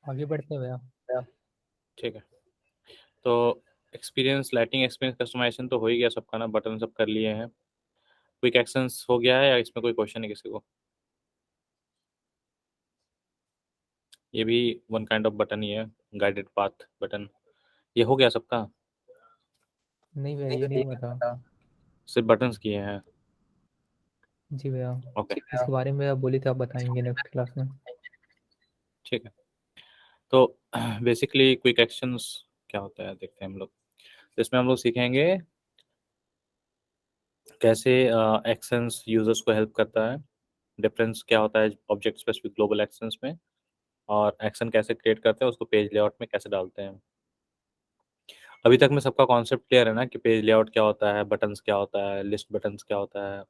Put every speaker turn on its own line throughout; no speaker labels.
आगे बढ़ते हैं भैया।
ठीक है। तो एक्सपीरियंस, लाइटिंग एक्सपीरियंस, कस्टमाइजेशन तो हो ही गया सबका ना, बटन सब कर लिए हैं। क्विक एक्शंस हो गया है या इसमें कोई क्वेश्चन है किसी को? ये भी वन काइंड ऑफ बटन ही है, गाइडेड पाथ बटन। ये हो गया सबका?
नहीं भैया, ये नहीं हुआ था।
सिर्फ बटन्स किए हैं?
जी भैया,
ओके,
इसके बारे में आप बोले थे, आप बताएंगे नेक्स्ट क्लास में।
ठीक है। तो बेसिकली क्विक एक्शंस क्या होता है देखते हैं हम लोग। तो इसमें हम लोग सीखेंगे कैसे एक्शंस यूजर्स को हेल्प करता है, डिफरेंस क्या होता है ऑब्जेक्ट स्पेसिफिक ग्लोबल एक्शंस में, और एक्शन कैसे क्रिएट करते हैं उसको पेज लेआउट में कैसे डालते हैं। अभी तक में सबका कॉन्सेप्ट क्लियर है ना कि पेज लेआउट क्या होता है, बटन्स क्या होता है, लिस्ट बटन्स क्या होता है?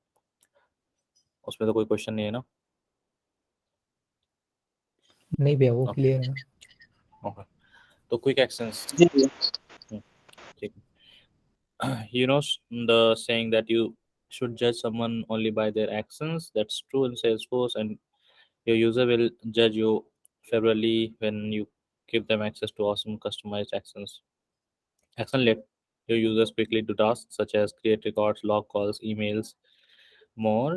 उसमें तो कोई क्वेश्चन नहीं है ना?
नहीं भैया, वो
ओके,
क्लियर है।
ओके। तो क्विक एक्शंस,
जी भैया।
ठीक है। You know the saying that you should judge someone only by their actions, that's true in Salesforce, and your user will judge you favorably when you give them access to awesome customized actions. Action let your users quickly do tasks such as create records, log calls, emails, more.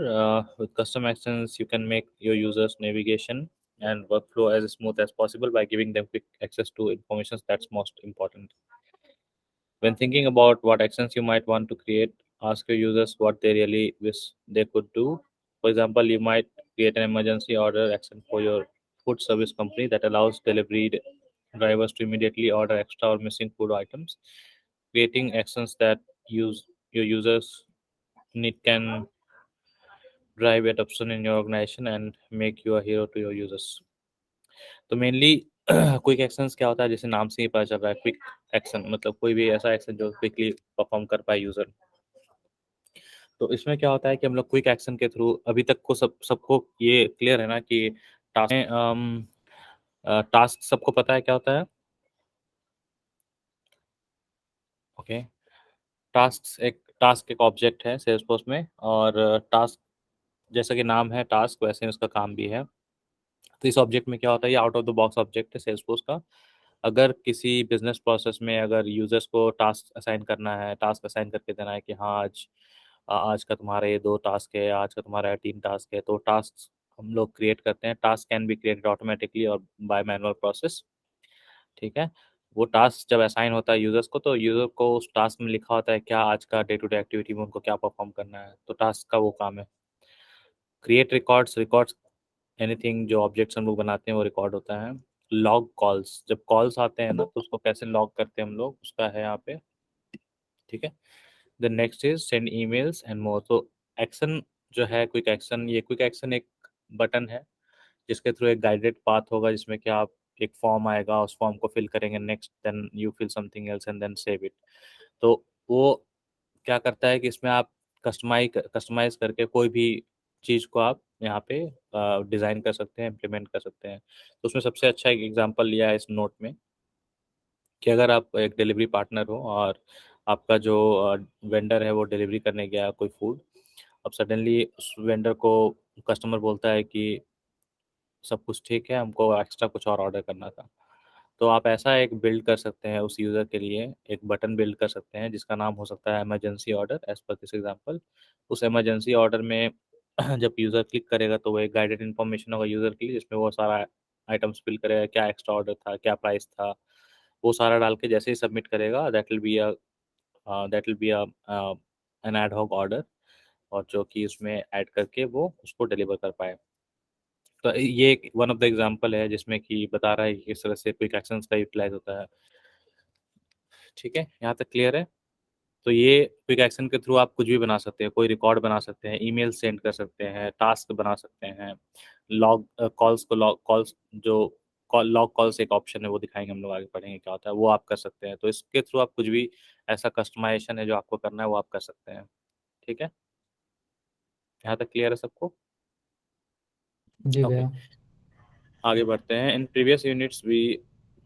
With custom actions, you can make your users' navigation and workflow as smooth as possible by giving them quick access to information that's most important. When thinking about what actions you might want to create, ask your users what they really wish they could do. For example, you might create an emergency order action for your food service company that allows delivery drivers to immediately order extra or missing food items. Creating actions that use your users need can drive adoption in your organization and make you a hero to your users. तो mainly quick actions क्या होता है, जैसे नाम से ही पता चल रहा है, क्विक एक्शन मतलब कोई भी ऐसा एक्शन जो क्विकली परफॉर्म कर पाए यूजर। तो इसमें क्या होता है कि हम लोग क्विक एक्शन के थ्रू, अभी तक को सबको ये क्लियर है ना कि टास्क टास्क सबको पता है क्या होता है? ओके। टास्क एक ऑब्जेक्ट है सेल्सफोर्स में, और टास्क जैसा कि नाम है टास्क, वैसे ही उसका काम भी है। तो इस ऑब्जेक्ट में क्या होता है, ये out of the box object है सेल्सफोर्स का। अगर किसी बिजनेस प्रोसेस में अगर यूजर्स को टास्क असाइन करना है, टास्क असाइन करके देना है कि हाँ आज आज का तुम्हारा ये 2 टास्क है, आज का तुम्हारा 3 टास्क है, तो टास्क हम लोग क्रिएट करते हैं। Task can be created automatically और बाय मैनुअल प्रोसेस, ठीक है। वो टास्क जब असाइन होता है यूजर्स को, तो यूजर को उस टास्क में लिखा होता है क्या आज का डे टू डे एक्टिविटी में उनको क्या परफॉर्म करना है, तो टास्क का वो काम है। क्रिएट रिकॉर्ड्स एनीथिंग जो ऑब्जेक्ट्स हम लोग बनाते हैं वो रिकॉर्ड होता है। लॉग कॉल्स, जब कॉल्स आते हैं ना तो उसको कैसे लॉग करते हैं हम लोग, उसका है यहाँ पे, ठीक है। The next is send emails and more. तो एक्शन जो है क्विक एक्शन, ये क्विक एक्शन एक बटन है जिसके थ्रू एक गाइडेड पाथ होगा, जिसमें कि आप एक फॉर्म आएगा, उस फॉर्म को फिल करेंगे, next then you fill something else and then save it. तो वो क्या करता है कि इसमें आप कस्टमाइज करके कोई भी चीज़ को आप यहाँ पे डिज़ाइन कर सकते हैं, इम्प्लीमेंट कर सकते हैं। तो उसमें सबसे अच्छा एक एग्जांपल लिया है इस नोट में कि अगर आप एक डिलीवरी पार्टनर हो और आपका जो वेंडर है वो डिलीवरी करने गया कोई फूड, अब सडनली उस वेंडर को कस्टमर बोलता है कि सब कुछ ठीक है, हमको एक्स्ट्रा कुछ और ऑर्डर करना था। तो आप ऐसा एक बिल्ड कर सकते हैं उस यूज़र के लिए, एक बटन बिल्ड कर सकते हैं जिसका नाम हो सकता है emergency order as per this example. उस इमरजेंसी ऑर्डर में जब यूज़र क्लिक करेगा तो वो एक गाइडेड इन्फॉर्मेशन होगा यूज़र के लिए, जिसमें वो सारा आइटम्स फिल करेगा, क्या एक्स्ट्रा ऑर्डर था, क्या प्राइस था, वो सारा डाल के जैसे ही सबमिट करेगा that will be an ad hoc order, और जो कि उसमें ऐड करके वो उसको डिलीवर कर पाए। तो ये एक वन ऑफ द एग्जांपल है जिसमें कि बता रहा है कि किस तरह से क्विक एक्शंस का यूटिलाइज होता है। ठीक है, यहाँ तक क्लियर है? तो ये क्विक एक्शन के थ्रू आप कुछ भी बना सकते हैं, कोई रिकॉर्ड बना सकते हैं, ईमेल सेंड कर सकते हैं, टास्क बना सकते हैं, लॉग कॉल्स जो लॉग कॉल्स एक ऑप्शन है, वो दिखाएंगे हम लोग, आगे पढ़ेंगे क्या होता है, वो आप कर सकते हैं। तो इसके थ्रू आप कुछ भी ऐसा कस्टमाइजेशन है जो आपको करना है वो आप कर सकते हैं। ठीक है, यहाँ तक क्लियर है सबको?
जी
ओके,
भैया।
आगे बढ़ते हैं। In previous units we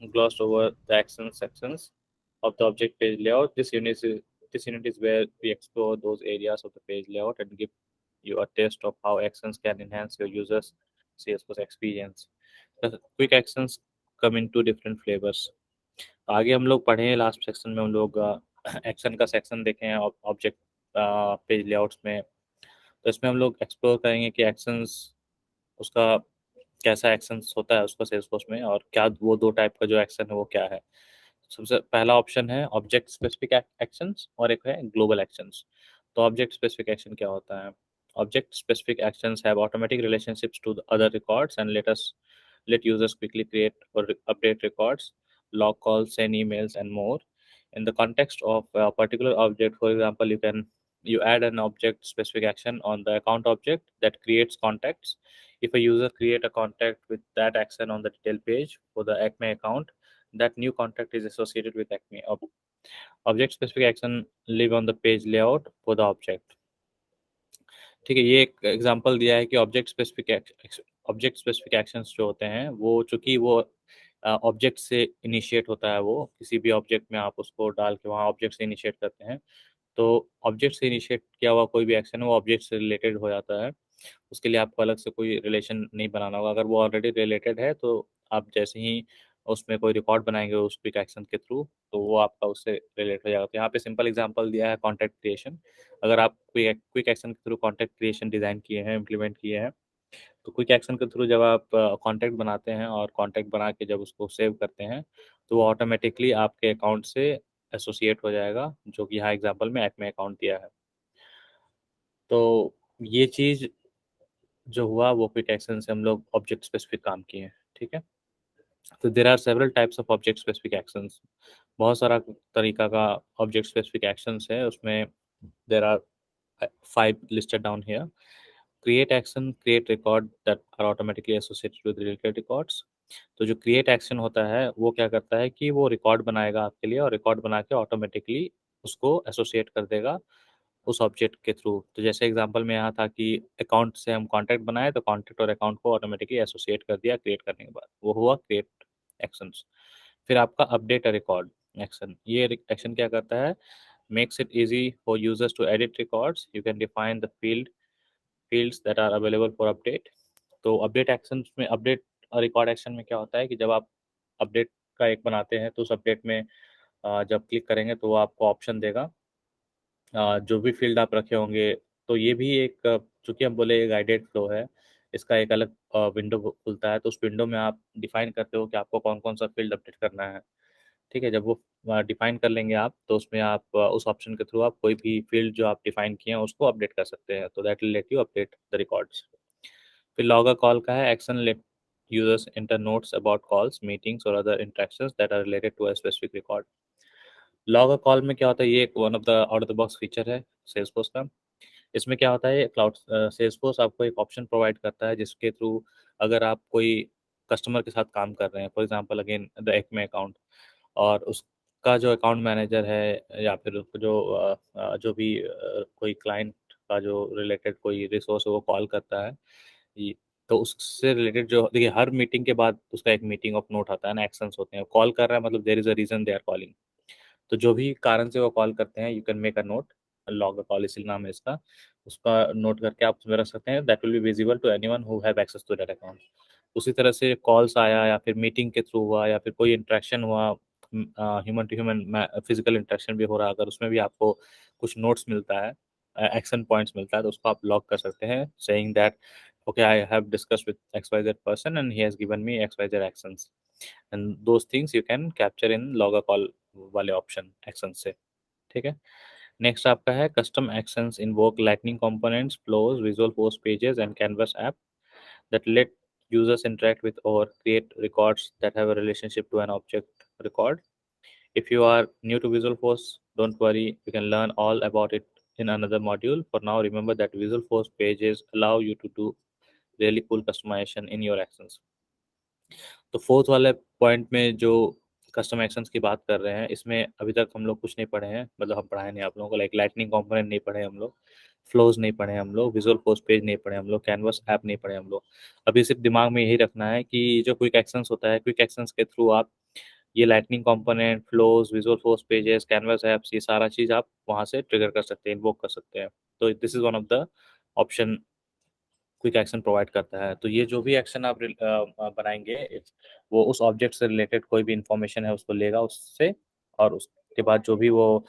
glossed over the action sections of the object page layout. This unit is where we explore those areas of the page layout and give you a taste of how actions can enhance your users' Salesforce experience. The quick actions come in 2 different flavors. आगे हम लोग पढ़े हैं, last section में हम लोग action का section देखे हैं ऑब्जेक्ट पेज लेआउट्स में। तो इसमें हम लोग एक्सप्लोर करेंगे कि एक्शंस उसका कैसा एक्शंस होता है उसका सेल्सफोर्स में, और क्या वो 2 टाइप का जो एक्शन है वो क्या है। सबसे पहला ऑप्शन है ऑब्जेक्ट स्पेसिफिक एक्शंस और एक है ग्लोबल एक्शंस। तो ऑब्जेक्ट स्पेसिफिक एक्शन क्या होता है? Object specific actions have automatic relationships to other records and let users quickly create or update records, log calls, send emails, and more. In the context of a particular object, for example, you add an object specific action on the account object that creates contacts. If a user create a contact with that action on the detail page for the Acme account, that new contact is associated with Acme. Object specific action live on the page layout for the object. ठीक है, ये एक example दिया है कि object specific actions जो होते हैं वो चूंकि वो ऑब्जेक्ट से इनिशिएट होता है, वो किसी भी ऑब्जेक्ट में आप उसको डाल के वहाँ ऑब्जेक्ट से इनिशिएट करते हैं, तो ऑब्जेक्ट से इनिशिएट किया हुआ कोई भी एक्शन है वो ऑब्जेक्ट से रिलेटेड हो जाता है। उसके लिए आपको अलग से कोई रिलेशन नहीं बनाना होगा। अगर वो ऑलरेडी रिलेटेड है तो आप जैसे ही उसमें कोई रिकॉर्ड बनाएंगे उस क्विक एक्शन के थ्रू, तो वो आपका उससे रिलेट हो जाएगा। तो यहाँ पे सिंपल एग्जांपल दिया है कॉन्टैक्ट क्रिएशन। अगर आप कोई क्विक एक्शन के थ्रू कॉन्टैक्ट क्रिएशन डिज़ाइन किए हैं, इम्प्लीमेंट किए हैं, तो क्विक एक्शन के थ्रू जब आप कॉन्टैक्ट बनाते हैं और कॉन्टैक्ट बना के जब उसको सेव करते हैं, तो वो ऑटोमेटिकली आपके अकाउंट से एसोसिएट हो जाएगा, जो कि यहाँ एग्जांपल में एक्मे अकाउंट दिया है। तो ये चीज़ जो हुआ वो क्विक एक्शन से हम लोग ऑब्जेक्ट स्पेसिफिक काम किए हैं, ठीक है। तो there are several types of object specific actions. बहुत सारा तरीका का ऑब्जेक्ट स्पेसिफिक एक्शंस है, उसमें there are 5 listed down here. Create action, create record that are automatically associated with related records. तो जो create action होता है वो क्या करता है कि वो रिकॉर्ड बनाएगा आपके लिए, और रिकॉर्ड बना के ऑटोमेटिकली उसको एसोसिएट कर देगा उस ऑब्जेक्ट के थ्रू। तो जैसे एग्जांपल में यहाँ था कि अकाउंट से हम कॉन्टैक्ट बनाए, तो कॉन्टैक्ट और अकाउंट को ऑटोमेटिकली एसोसिएट कर दिया क्रिएट करने के बाद, वो हुआ क्रिएट एक्शंस। फिर आपका अपडेट अ रिकॉर्ड एक्शन, ये एक्शन क्या करता है? makes it easy for users to edit records. You can define the fields that are available for update. तो अपडेट एक्शन में, अपडेट रिकॉर्ड एक्शन में क्या होता है कि जब आप अपडेट का एक बनाते हैं तो उस अपडेट में जब क्लिक करेंगे तो वो आपको ऑप्शन देगा जो भी फील्ड आप रखे होंगे। तो ये भी एक चूंकि हम बोले गाइडेड फ्लो है, इसका एक अलग विंडो खुलता है, तो उस विंडो में आप डिफाइन करते हो कि आपको कौन कौन सा फील्ड अपडेट करना है। ठीक है, जब वो डिफाइन कर लेंगे आप, तो उसमें आप उस ऑप्शन के थ्रू आप कोई भी फील्ड जो आप डिफाइन किए हैं उसको अपडेट कर सकते हैं। तो that will let you update the records. फिर लॉगर कॉल का है action let users enter notes about calls, meetings और other interactions that are related to a specific record. Log a call में क्या होता है, ये एक one of the out of the box feature है सेल्सफोर्स का। इसमें क्या होता है, क्लाउड सेल्सफोर्स आपको एक ऑप्शन प्रोवाइड करता है जिसके थ्रू अगर आप कोई कस्टमर के साथ काम कर रहे हैं, for example again the Acme account, और उसका जो अकाउंट मैनेजर है या फिर जो भी कोई क्लाइंट का जो रिलेटेड कोई रिसोर्स है वो कॉल करता है, तो उससे रिलेटेड जो देखिए हर मीटिंग के बाद उसका एक मीटिंग ऑफ नोट आता है ना, एक्शंस होते हैं। कॉल कर रहा है मतलब there is a reason they are calling. तो जो भी कारण से वो कॉल करते हैं, you can make a note, log a call इसी नाम है इसका। उसका नोट करके आप उसमें रख सकते हैं, that will be visible to anyone who have access to that account. उसी तरह से कॉल्स आया या फिर मीटिंग के थ्रू हुआ या फिर कोई इंटरेक्शन हुआ, human to human physical interaction भी हो रहा है, अगर उसमें भी आपको कुछ नोट्स मिलता है, एक्शन पॉइंट्स मिलता है, तो उसको आप लॉग कर सकते हैं saying that okay I have discussed with XYZ person and he has given me XYZ actions, and those things you can capture in log a call वाले ऑप्शन एक्शन से। ठीक है, नेक्स्ट आपका है custom actions invoke lightning components, flows, visual force pages and canvas app that let users interact with or create records that have a relationship to an object record. If you are new to Visual Force, don't worry, you can learn all about it in another module. For now, remember that Visual Force pages allow you to do really cool customization in your actions. तो fourth वाले point में जो custom actions की बात कर रहे हैं, इसमें अभी तक हम लोग कुछ नहीं पढ़े हैं, मतलब हम पढ़ाए नहीं आप लोगों को, लाइक लाइटनिंग कंपोनेंट नहीं पढ़े हम लोग, फ्लोज नहीं पढ़े हम लोग, विजुअल फोर्स पेज नहीं पढ़े हम लोग, कैनवस ऐप नहीं पढ़े हम लोग। अभी सिर्फ दिमाग में यही रखना है कि जो क्विक एक्शंस होता है, क्विक एक्शंस के थ्रू आप ये lightning component, flows, visual force pages, canvas apps, ये सारा चीज़ आप वहाँ से ट्रिगर कर सकते हैं, इन्वोक कर सकते हैं। तो this is one of the option quick action provide करता है। तो ये जो भी एक्शन आप बनाएंगे वो उस ऑब्जेक्ट से रिलेटेड कोई भी इंफॉर्मेशन है उसको लेगा उससे, और उसके बाद जो भी वो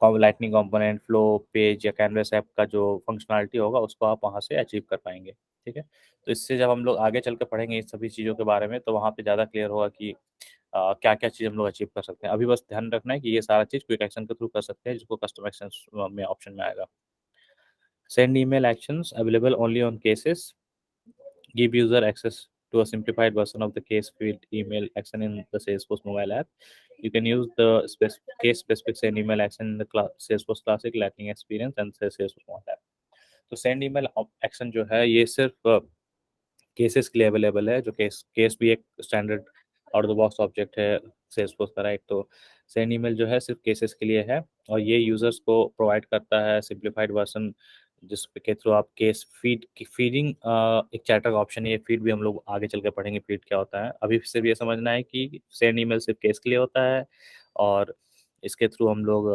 लाइटनिंग कंपोनेंट, फ्लो, पेज या कैनवस ऐप का जो फंक्शनलिटी होगा उसको आप वहाँ से अचीव कर पाएंगे। ठीक है, तो इससे जब हम लोग आगे चल के पढ़ेंगे इस सभी चीज़ों के बारे में तो वहाँ पे ज़्यादा क्लियर होगा कि क्या क्या चीज़ हम लोग अचीव कर सकते हैं। अभी बस ध्यान रखना है कि ये सारा चीज़ क्विक एक्शन के थ्रू कर सकते हैं, जिसको कस्टम एक्शन में ऑप्शन में आएगा। Send email actions available only on cases. Give user access to a simplified version of the case field email action in the Salesforce mobile app. You can use the case specific send email action in the Salesforce Classic, Lightning Experience and Salesforce mobile app. तो send email action जो है ये सिर्फ cases के लिए available है। जो case भी एक standard out of the box object है सेल्सफोर्स का, राइट। तो सेंड ईमेल जो है सिर्फ केसेस के लिए है और ये यूजर्स को प्रोवाइड करता है सिंप्लीफाइड वर्जन, जिसके थ्रू आप केस फीडिंग एक चैटर का ऑप्शन है। ये फीड भी हम लोग आगे चल के पढ़ेंगे फीड क्या होता है। अभी सिर्फ ये समझना है कि सेंड ईमेल सिर्फ केस के लिए होता है और इसके थ्रू हम लोग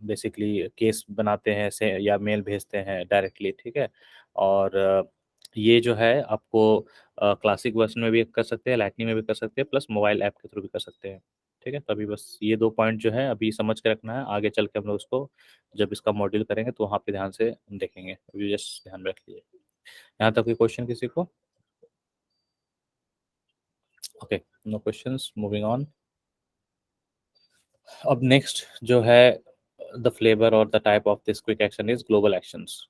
बेसिकली केस बनाते हैं से या मेल भेजते हैं डायरेक्टली। ठीक है, और ये जो है आपको क्लासिक वर्जन में भी कर सकते हैं, लाइटनिंग में भी कर सकते हैं, प्लस मोबाइल ऐप के थ्रू भी कर सकते हैं। ठीक है, तो अभी बस ये 2 पॉइंट जो है अभी समझ के रखना है। आगे चल के हम लोग उसको जब इसका मॉड्यूल करेंगे तो वहाँ पे ध्यान से देखेंगे। अभी जस्ट ध्यान में रख लीजिए। यहाँ तक कोई क्वेश्चन किसी को? Okay, no questions, moving on. अब नेक्स्ट जो है द फ्लेवर और the type of this quick action is global actions.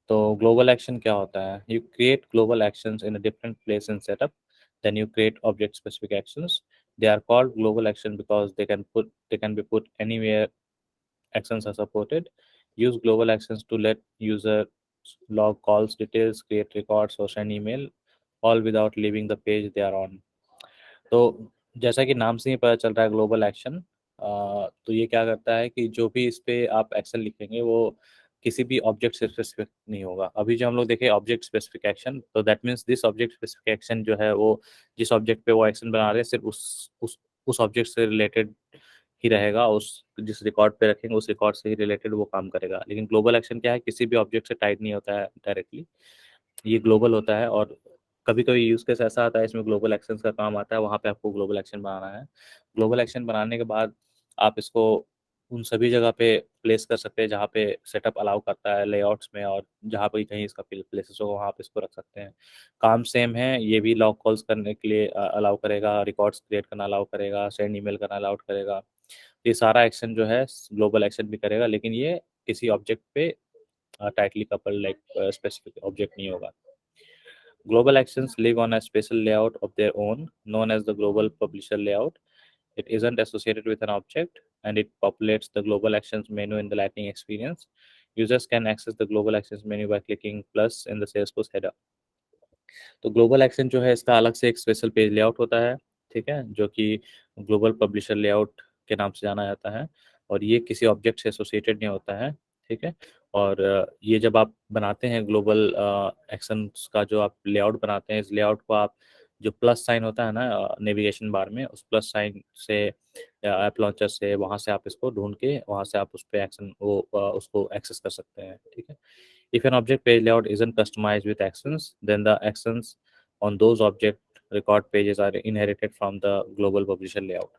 तो ग्लोबल एक्शन क्या होता है? You create global actions in a different place in setup, then you create object specific actions. They are called global action because they can be put anywhere actions are supported. Use global actions to let user log calls details, create records or send email, all without leaving the page they are on. तो जैसा कि नाम से ही पता चल रहा है global action, तो ये क्या करता है कि जो भी इस पे आप एक्शन लिखेंगे वो किसी भी ऑब्जेक्ट से स्पेसिफिक नहीं होगा। अभी जो हम लोग देखे ऑब्जेक्ट स्पेसिफिक एक्शन, तो that means this object specific action जो है वो जिस ऑब्जेक्ट पे वो एक्शन बना रहे हैं सिर्फ उस ऑब्जेक्ट से रिलेटेड ही रहेगा। उस जिस रिकॉर्ड पे रखेंगे उस रिकॉर्ड से ही रिलेटेड वो काम करेगा। लेकिन ग्लोबल एक्शन क्या है, किसी भी ऑब्जेक्ट से टाइड नहीं होता है डायरेक्टली, ये ग्लोबल होता है। और कभी कभी यूज केस ऐसा आता है इसमें ग्लोबल एक्शंस का काम आता है, वहाँ पे आपको ग्लोबल एक्शन बनाना है। ग्लोबल एक्शन बनाने के बाद आप इसको उन सभी जगह पे प्लेस कर सकते हैं जहाँ पे सेटअप अलाउ करता है लेआउट्स में, और जहाँ पे कहीं इसका प्लेसेस होगा वहाँ पे इसको रख सकते हैं। काम सेम है, ये भी लॉग कॉल्स करने के लिए अलाउ करेगा, रिकॉर्ड्स क्रिएट करना अलाउ करेगा, सेंड ईमेल करना अलाउड करेगा। ये सारा एक्शन जो है ग्लोबल एक्शन भी करेगा, लेकिन ये किसी ऑब्जेक्ट पे tightly couple like specific object नहीं होगा। Global actions live on a special layout of their own, known as the global publisher layout. It isn't associated with an object, and it populates the global actions menu in the Lightning experience. Users can access the global actions menu by clicking plus in the Salesforce header. तो global action जो है इसका अलग से एक special page layout होता है, ठीक है, जो कि ग्लोबल पब्लिशर लेआउट के नाम से जाना जाता है, और ये किसी ऑब्जेक्ट से एसोसिएटेड नहीं होता है। ठीक है, और ये जब आप बनाते हैं ग्लोबल एक्शंस का जो आप लेआउट बनाते हैं, इस लेआउट को आप जो प्लस साइन होता है ना नेविगेशन बार में, उस प्लस साइन से ऐप लॉन्चर से वहाँ से आप इसको ढूंढ के वहाँ से आप उस पर एक्शन वो उसको एक्सेस कर सकते हैं। ठीक है, if an object page layout isn't customized with actions, then the actions on those object record pages are inherited from the global publisher layout.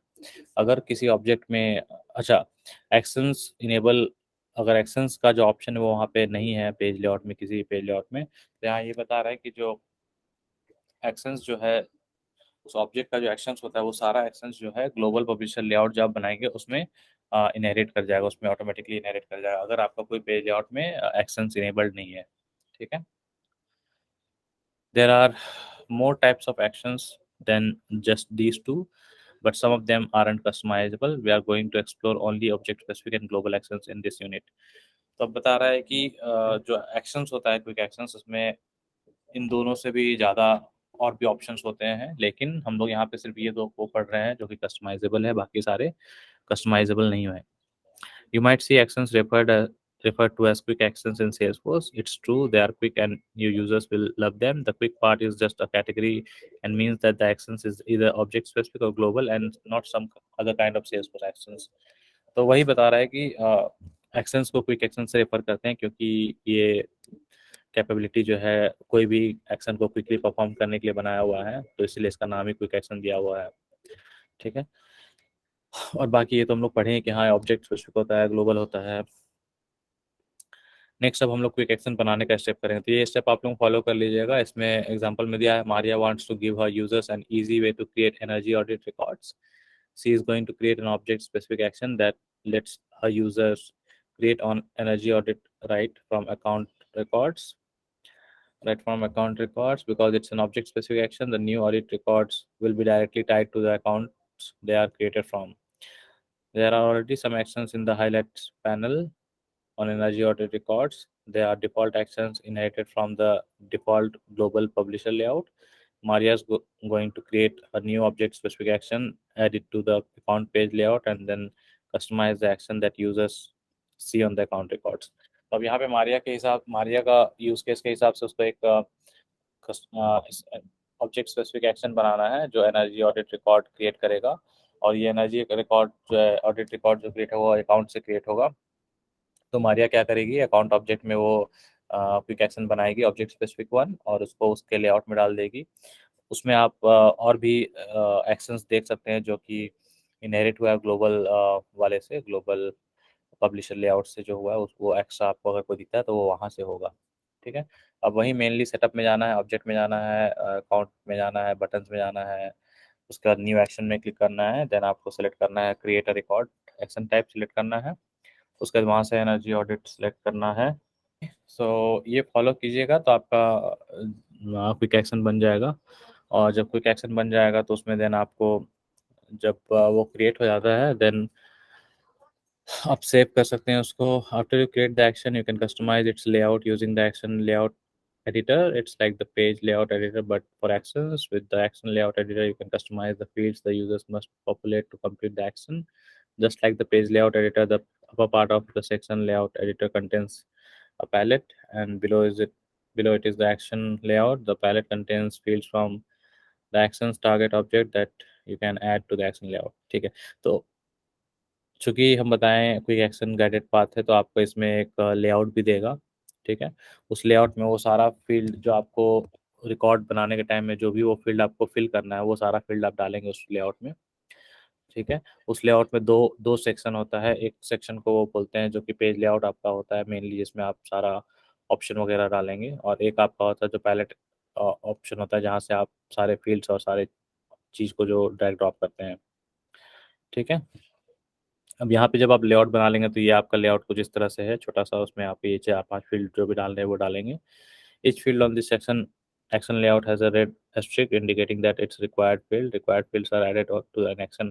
अगर किसी ऑब्जेक्ट में अच्छा एक्शंस इनेबल, अगर एक्शंस का जो ऑप्शन है वो वहाँ पे नहीं है पेज लेआउट में, किसी पेज लेआउट में, तो यहाँ ये बता रहा है कि जो एक्शंस जो है उस ऑब्जेक्ट का जो एक्शंस होता है वो सारा एक्शंस जो है ग्लोबल पब्लिशर लेआउट जब बनाएंगे उसमें इनहेरिट कर जाएगा, उसमें ऑटोमेटिकली इनहेरिट कर जाएगा अगर आपका कोई पेज लेआउट में एक्शंस इनेबल्ड नहीं है। ठीक है, there are more types of actions than just these two, but some of them aren't customizable. We are going to explore only object specific and global actions in this unit. तो अब बता रहा है कि जो एक्शंस होता है quick actions, उसमें इन दोनों से भी ज़्यादा और भी ऑप्शंस होते हैं, लेकिन हम लोग यहाँ पे सिर्फ ये दो को पढ़ रहे हैं जो कि कस्टमाइजेबल है, बाकी सारे कस्टमाइजेबल नहीं है। You might see actions referred to as quick actions in Salesforce. It's true, they are quick and new users will love them. The quick part is just a category and means that the actions is either object specific or global and not some other kind of Salesforce actions. तो वही बता रहा है कि actions को quick action से refer करते हैं क्योंकि ये कैपेबिलिटी जो है कोई भी एक्शन को क्विकली परफॉर्म करने के लिए बनाया हुआ है, तो इसलिए इसका नाम ही क्विक एक्शन दिया हुआ है। ठीक है, और बाकी ये तो हम लोग पढ़े हैं कि हाँ ऑब्जेक्ट स्पेसिफिक होता है, ग्लोबल होता है। नेक्स्ट अब हम लोग क्विक एक्शन बनाने का स्टेप करेंगे, तो ये स्टेप आप लोग फॉलो कर लीजिएगा। इसमें एग्जांपल में दिया है, Maria wants to give her users an easy way to create energy audit records. She is going to create an object specific action that lets her users create on energy audit right from account records. Because it's an object specific action, the new audit records will be directly tied to the accounts they are created from. There are already some actions in the highlights panel on energy audit records. They are default actions inherited from the default global publisher layout. Maria is going to create a new object specific action, add it to the account page layout, and then customize the action that users see on the account records. तो अब यहाँ पे मारिया का use case के हिसाब से उसको एक ऑब्जेक्ट स्पेसिफिक एक्शन बनाना है जो एनर्जी ऑडिट रिकॉर्ड क्रिएट करेगा, और ये एनर्जी रिकॉर्ड जो है, ऑडिट रिकॉर्ड जो क्रिएट होगा अकाउंट से क्रिएट होगा। तो मारिया क्या करेगी, अकाउंट ऑब्जेक्ट में वो क्विक एक्शन बनाएगी ऑब्जेक्ट स्पेसिफिक वन, और उसको उसके लेआउट में डाल देगी। उसमें आप और भी एक्शंस देख सकते हैं जो कि इनहेरिट हुआ है ग्लोबल वाले से, ग्लोबल पब्लिशर लेआउट से जो हुआ है वो एक्स्ट्रा आपको अगर कोई दिखता है तो वो वहाँ से होगा। ठीक है, अब वही मेनली सेटअप में जाना है, ऑब्जेक्ट में जाना है, अकाउंट में जाना है, बटन्स में जाना है, उसके बाद न्यू एक्शन में क्लिक करना है, देन आपको सेलेक्ट करना है create a record, action type select करना है, उसके बाद वहाँ से एनर्जी ऑडिट सेलेक्ट करना है। सो ये फॉलो कीजिएगा तो आपका क्विक एक्शन बन जाएगा। और जब क्विक एक्शन बन जाएगा तो उसमें देन आपको जब वो क्रिएट हो जाता है देन आप सेव कर सकते हैं उसको। After you create the action you can customize its layout using the action layout editor. It's like the page layout editor but for actions. With the action layout editor you can customize the fields the users must populate to complete the action. Just like the page layout editor, the upper part of the section layout editor contains a palette, and below it is the action layout. The palette contains fields from the actions target object that you can add to the action layout. ठीक है, तो चूंकि हम बताएं quick action guided path है तो आपको इसमें एक लेआउट भी देगा। ठीक है, उस लेआउट में वो सारा फील्ड जो आपको रिकॉर्ड बनाने के टाइम में जो भी वो फील्ड आपको फिल करना है वो सारा फील्ड आप डालेंगे उस लेआउट में। ठीक है, उस लेआउट में दो दो सेक्शन होता है, एक सेक्शन को वो बोलते हैं जो कि पेज लेआउट आपका होता है मेनली, जिसमें आप सारा ऑप्शन वगैरह डालेंगे, और एक आपका होता है जो पैलेट ऑप्शन होता है जहाँ से आप सारे फील्ड्स और सारे चीज़ को जो ड्रैग ड्रॉप करते हैं। ठीक है, अब यहाँ पे जब आप लेआउट बना लेंगे तो ये आपका लेआउट कुछ इस तरह से है, छोटा सा, उसमें आप ये 4-5 फील्ड जो भी डाल रहे हैं वो डालेंगे। Each field on this action layout has a red asterisk indicating that it's required field. Required fields are added to an action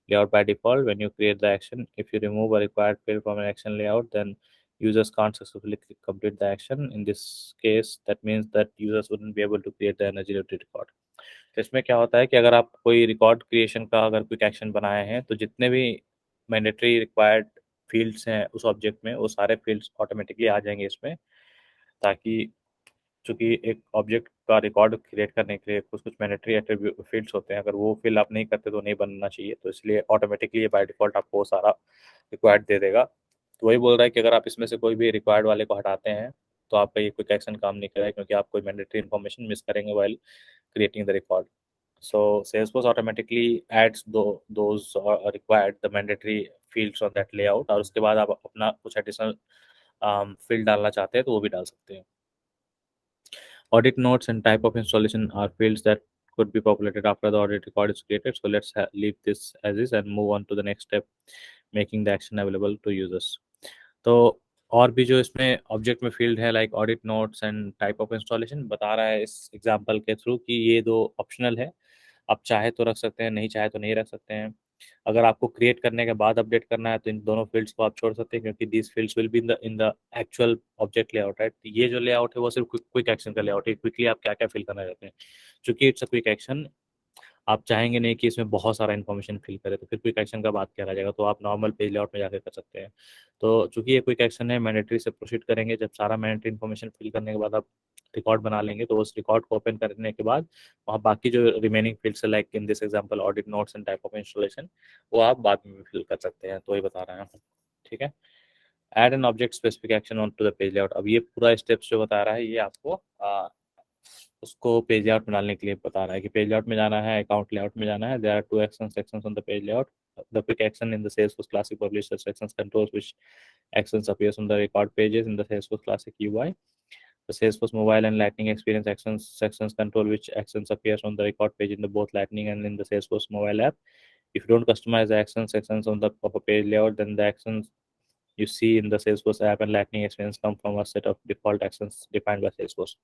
layout by default when you create the action. If you remove a required field from an action layout, then users can't successfully complete the action. In this case, that means that users wouldn't be able to create the energy related record. तो इसमें क्या होता है कि अगर आप कोई record creation का अगर क्विक एक्शन बनाए हैं तो जितने भी मैंडेटरी रिक्वायर्ड फील्ड्स हैं उस ऑब्जेक्ट में वो सारे फील्ड्स ऑटोमेटिकली आ जाएंगे इसमें, ताकि चूंकि एक ऑब्जेक्ट का रिकॉर्ड क्रिएट करने के लिए कुछ कुछ मैंडेटरी एट्रीब्यूट फील्ड्स होते हैं, अगर वो फील्ड आप नहीं करते तो नहीं बनना चाहिए, तो इसलिए ऑटोमेटिकली ये बाय डिफॉल्ट आपको वो सारा रिक्वायर्ड दे देगा। तो वही बोल रहा है कि अगर आप इसमें से कोई भी रिक्वायर्ड वाले को हटाते हैं तो आपका ये क्विक एक्शन काम नहीं करेगा, क्योंकि आप कोई मैंडेटरी इन्फॉर्मेशन मिस करेंगे while creating the record. So Salesforce automatically adds those required the mandatory fields on that layout, और उसके बाद आप अपना कुछ एडिशनल फील्ड डालना चाहते हैं तो वो भी डाल सकते हैं। Audit notes and type of installation are fields that could be populated after the audit record is created. So let's leave this as is and move on to the next step, making the action available to users. तो और भी जो इसमें object में field है like audit notes and type of installation बता रहा है इस एग्जांपल के थ्रू कि ये दो ऑप्शनल है, आप चाहे तो रख सकते हैं, नहीं चाहे तो नहीं रख सकते हैं। अगर आपको क्रिएट करने के बाद अपडेट करना है तो इन दोनों फील्ड्स को आप छोड़ सकते हैं, क्योंकि these fields will be in the actual object layout, right. ये जो लेआउट है वो सिर्फ क्विक एक्शन का लेआउट है, क्विकली आप क्या क्या फिल करना चाहते हैं। चूंकि इट्स अ क्विक एक्शन, आप चाहेंगे नहीं कि इसमें बहुत सारा इन्फॉर्मेशन फिल करे, तो फिर क्विक एक्शन का बात किया रह जाएगा, तो आप नॉर्मल पेज लेआउट में जाकर कर सकते हैं। तो चूंकि ये क्विक एक्शन है, मैंडेटरी से प्रोसीड करेंगे, जब सारा मैंडेटरी इन्फॉर्मेशन फिल करने के बाद आप रिकॉर्ड बना लेंगे तो उस रिकॉर्ड को ओपन करने के बाद वहाँ बाकी जो रिमेनिंग फील्ड्स है like in this example audit notes and type of installation, वो आप बाद में भी फिल कर सकते हैं, तो वही बता रहे हैं। ठीक है, add an object specific action on to the page layout. अब ये पूरा स्टेप्स जो बता रहा है ये आपको उसको पेज लेआउट में डालने के लिए बता रहा है कि पेज लेआउट में जाना है, अकाउंट लेआउट में जाना है। There are two action sections on the page layout. The quick action in the Salesforce Classic publisher sections controls which actions appears on the record pages in the Salesforce Classic UI. The Salesforce Mobile and Lightning Experience actions sections control which actions appears on the record page in the both Lightning and in the Salesforce mobile app. If you don't customize the action sections on the of a page layout, then the actions you see in the Salesforce app and Lightning Experience come from a set of default actions defined by Salesforce.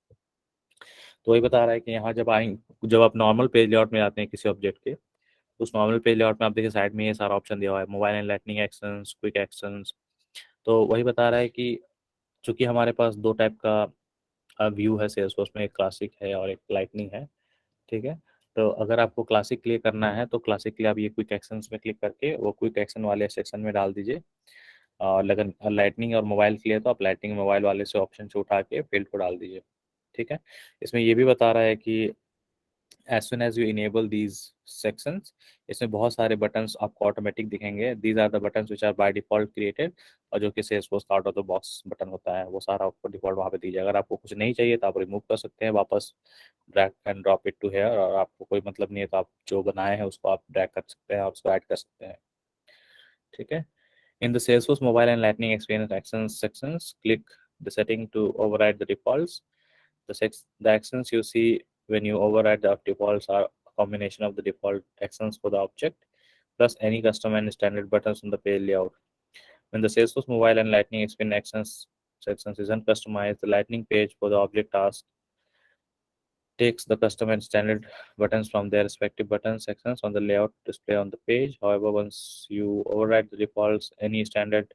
तो वही बता रहा है कि यहाँ जब आप normal page layout में आते हैं किसी ऑब्जेक्ट के, तो उस नॉर्मल पेज लेआउट में आप देखिए साइड में ये सारा ऑप्शन दिया हुआ है, mobile and lightning actions, quick actions. तो वही बता रहा है कि चूंकि हमारे पास दो टाइप का व्यू है सेल्सफोर्स में, एक क्लासिक है और एक लाइटनिंग है, ठीक है। तो अगर आपको क्लासिक के लिए करना है तो क्लासिक के लिए आप ये क्विक एक्शंस में क्लिक करके वो क्विक एक्शन वाले सेक्शन में डाल दीजिए, और लेकिन लाइटनिंग और मोबाइल के लिए तो आप लाइटनिंग मोबाइल वाले से ऑप्शन से उठा के फील्ड को डाल दीजिए, ठीक है। इसमें ये भी बता रहा है कि as soon as you enable these sections, इसमें बहुत सारे बटन्स आपको ऑटोमेटिक दिखेंगे। these are the buttons which are by default created, और जो कि Salesforce का out of the box button होता है वो सारा आपको डिफॉल्ट वहाँ पे दीजिए। अगर आपको कुछ नहीं चाहिए तो आप रिमूव कर सकते हैं, वापस drag and drop it to here, और आपको कोई मतलब नहीं है तो आप जो बनाए हैं उसको आप ड्रैग कर सकते हैं और उसको ऐड कर सकते हैं, ठीक है। In the Salesforce Mobile and Lightning Experience Actions sections, click the setting to override the defaults. The actions you see when you override the defaults are a combination of the default actions for the object, plus any custom and standard buttons on the page layout. When the Salesforce Mobile and Lightning Experience Actions sections isn't customized, the Lightning page for the object task takes the custom and standard buttons from their respective button sections on the layout display on the page. However, once you override the defaults, any standard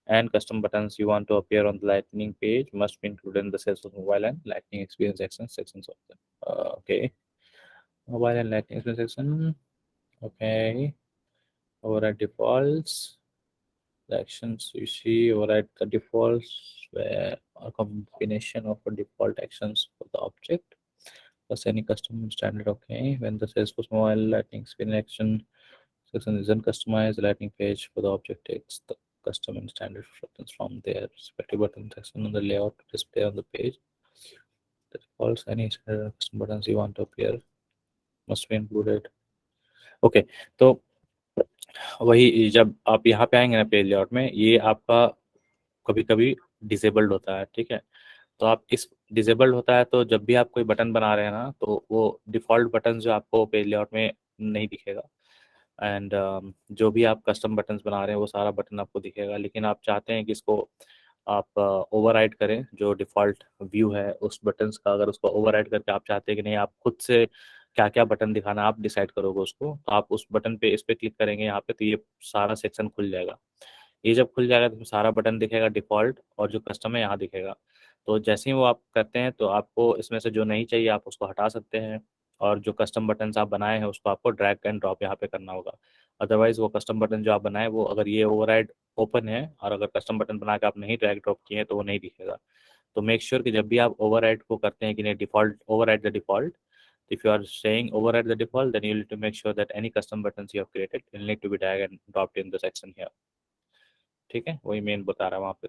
and custom buttons you want to appear on the Lightning page must be included in the Salesforce Mobile and Lightning Experience sections of them. Okay, Mobile and Lightning Experience section. Okay, override defaults. The actions you see override the defaults where a combination of a default actions for the object plus any custom standard. Okay, when the Salesforce Mobile Lightning Experience action section isn't customized, the Lightning page for the object takes the custom and standard buttons from their respective button section on the layout to display on the page. The defaults, any standard custom buttons you want to appear must be included. Okay, तो वही जब आप यहाँ पे आएंगे ना page layout में, ये आपका कभी कभी डिसेबल्ड होता है, ठीक है। तो आप इस डिसेबल्ड होता है तो जब भी आप कोई बटन बना रहे हैं ना तो वो डिफ़ॉल्ट बटन जो आपको पेज लेआउट में नहीं दिखेगा, एंड जो भी आप कस्टम बटन्स बना रहे हैं वो सारा बटन आपको दिखेगा। लेकिन आप चाहते हैं कि इसको आप ओवरराइड करें, जो डिफ़ॉल्ट व्यू है उस बटन्स का, अगर उसको ओवरराइड करके आप चाहते हैं कि नहीं आप खुद से क्या क्या बटन दिखाना आप डिसाइड करोगे उसको, तो आप उस बटन पे इस पे क्लिक करेंगे यहाँ पे, तो ये सारा सेक्शन खुल जाएगा। ये जब खुल जाएगा तो सारा बटन दिखेगा डिफ़ॉल्ट, और जो कस्टम है यहाँ दिखेगा। तो जैसे ही वो आप करते हैं तो आपको इसमें से जो नहीं चाहिए आप उसको हटा सकते हैं, और जो कस्टम बटन्स आप बनाए हैं उसको आपको ड्रैग एंड ड्रॉप यहाँ पे करना होगा। अदरवाइज वो कस्टम बटन जो आप बनाए वो अगर ये ओवरराइड ओपन है और अगर कस्टम बटन बना के आप नहीं ड्रैग ड्रॉप किए हैं तो वो नहीं दिखेगा। तो मेक श्योर कि जब भी आप ओवरराइड को करते हैं कि नहीं default override the default, if you are saying override the default, then you need to make sure that any custom buttons you have created will need to be drag and dropped in the section here, ठीक है। वही main बता रहा है वहाँ पे।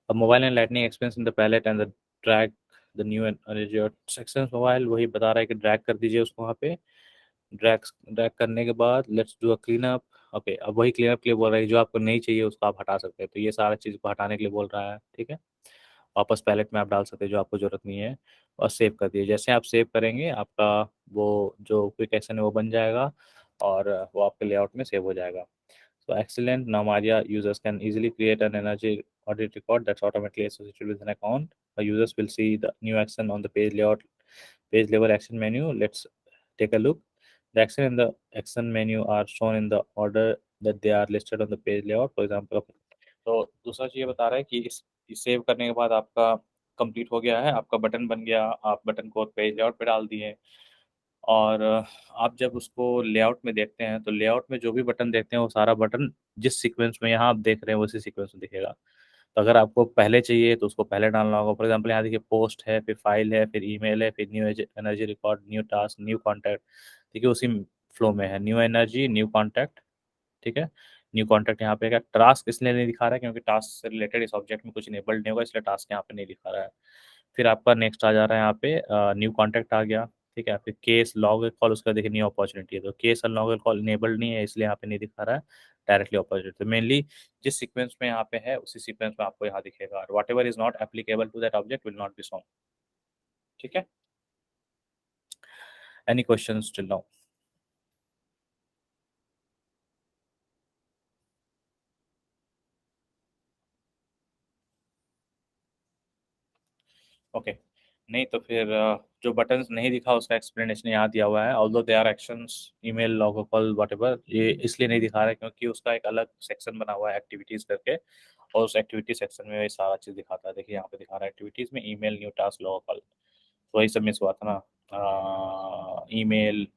अब mobile and lightning expense in the palette and the drag the new energy section mobile, वही बता रहा है कि ड्रैग कर दीजिए उसको वहाँ पे। ड्रैग ड्रैग करने के बाद let's do a clean up. Okay, अब वही क्लीन अप के लिए बोल रहा है, जो आपको नहीं चाहिए उसको आप हटा सकते हैं, तो ये सारा चीज़ को हटाने के लिए बोल रहा है, ठीक है। वापस पैलेट में आप डाल सकते हैं जो आपको ज़रूरत नहीं है, और सेव कर दिए। जैसे आप सेव करेंगे आपका वो जो क्विक एक्शन है वो बन जाएगा और वो आपके लेआउट में सेव हो जाएगा। So excellent. Now Maria users can easily create an energy audit record that's automatically associated with an account. Users will see the new action on the page layout, page level action menu. Let's take a look. The action and the action menu are shown in the order that they are listed on the page layout. For example, तो दूसरा चीज़ ये बता रहा है कि इस save करने के बाद आपका कंप्लीट हो गया है, आपका बटन बन गया, आप बटन को पेज लेआउट पे डाल दिए, और आप जब उसको लेआउट में देखते हैं तो लेआउट में जो भी बटन देखते हैं वो सारा बटन जिस सीक्वेंस में यहाँ आप देख रहे हैं उसी सीक्वेंस में दिखेगा। तो अगर आपको पहले चाहिए तो उसको पहले डालना होगा। फॉर एग्जांपल यहाँ देखिए पोस्ट है, फिर फाइल है, फिर ईमेल है, फिर new energy record, new task, new contact, ठीक है। उसी फ्लो में है न्यू एनर्जी, न्यू कॉन्टैक्ट, ठीक है। न्यू कॉन्टैक्ट यहाँ पे क्या टास्क इसलिए नहीं दिखा रहा है क्योंकि टास्क से रिलेटेड इस ऑब्जेक्ट में कुछ इनेबल्ड नहीं होगा, इसलिए टास्क यहाँ पे नहीं दिखा रहा है। फिर आपका नेक्स्ट आ जा रहा है यहाँ पे न्यू कॉन्टैक्ट आ गया, ठीक है। फिर केस लॉग कॉल, उसका देखिए न्यू अपॉर्चुनिटी है, तो केस और लॉग कॉल इनेबल्ड नहीं है इसलिए यहाँ पे नहीं दिखा रहा है, डायरेक्टली अपॉर्चुनिटी। तो मेनली जिस सीक्वेंस में यहाँ पे है उसी सीक्वेंस में आपको यहाँ दिखेगा, और whatever is not applicable to that object will not be shown, ठीक है। Any questions till now? Okay नहीं तो फिर जो बटन्स नहीं दिखा उसका एक्सप्लेनेशन यहाँ दिया हुआ है। Although they are actions, email, log call, whatever, ये इसलिए नहीं दिखा रहा है क्योंकि उसका एक अलग सेक्शन बना हुआ है एक्टिविटीज करके, और उस एक्टिविटी सेक्शन में ये सारा चीज़ दिखाता है। देखिए यहाँ पे दिखा रहा है एक्टिविटीज में email, new task, log call, तो वही सब मिस हुआ था ना, email,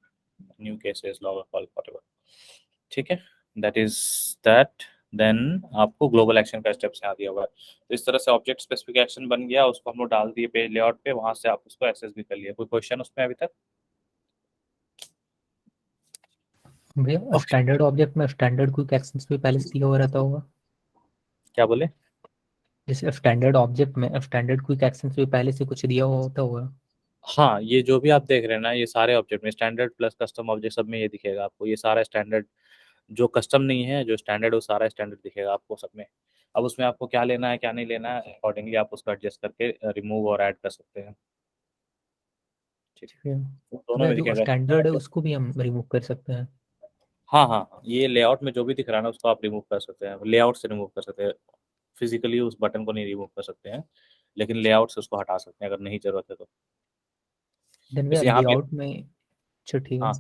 new cases, log call, whatever, ठीक है। That is that. देन आपको ग्लोबल एक्शन का स्टेप्स यहाँ दिया हुआ है। तो इस तरह से ऑब्जेक्ट स्पेसिफिक एक्शन बन गया, उसको हम लोग डाल दिए पेज लेआउट पे, वहां से आप उसको एक्सेस भी कर लिए। कोई क्वेश्चन उसमें अभी तक?
भैया स्टैंडर्ड ऑब्जेक्ट में स्टैंडर्ड क्विक एक्शंस भी पहले से दिया हुआ रहता होगा।
क्या बोले?
जैसे स्टैंडर्ड ऑब्जेक्ट में स्टैंडर्ड क्विक एक्शंस भी पहले से कुछ दिया हुआ होता होगा।
हाँ, ये जो भी आप देख रहे हैं ना, ये सारे ऑब्जेक्ट में स्टैंडर्ड प्लस कस्टम ऑब्जेक्ट सब में ये दिखेगा आपको। ये सारा स्टैंडर्ड, जो कस्टम नहीं है, जो स्टैंडर्ड, वो सारा स्टैंडर्ड दिखेगा आपको सब में। अब उसमें आपको क्या लेना है क्या नहीं लेना है, अकॉर्डिंगली आप उसको एडजस्ट करके रिमूव और ऐड कर सकते हैं, ठीक
ठीक है।
है।
तो
दोनों
भैया
में
जो
दिखेगा।
स्टैंडर्ड है उसको भी हम रिमूव कर सकते हैं।
हाँ हाँ हाँ, ये लेआउट में जो भी दिख रहा है ना उसको आप रिमूव कर सकते हैं, लेआउट से रिमूव कर सकते हैं। फिजिकली उस बटन को नहीं रिमूव कर सकते हैं, लेकिन लेआउट से उसको हटा सकते हैं अगर नहीं जरूरत है तो।
देन भैया
जैसे यहाँ पे,
लेआउट में। अच्छा ठीक है,
हाँ,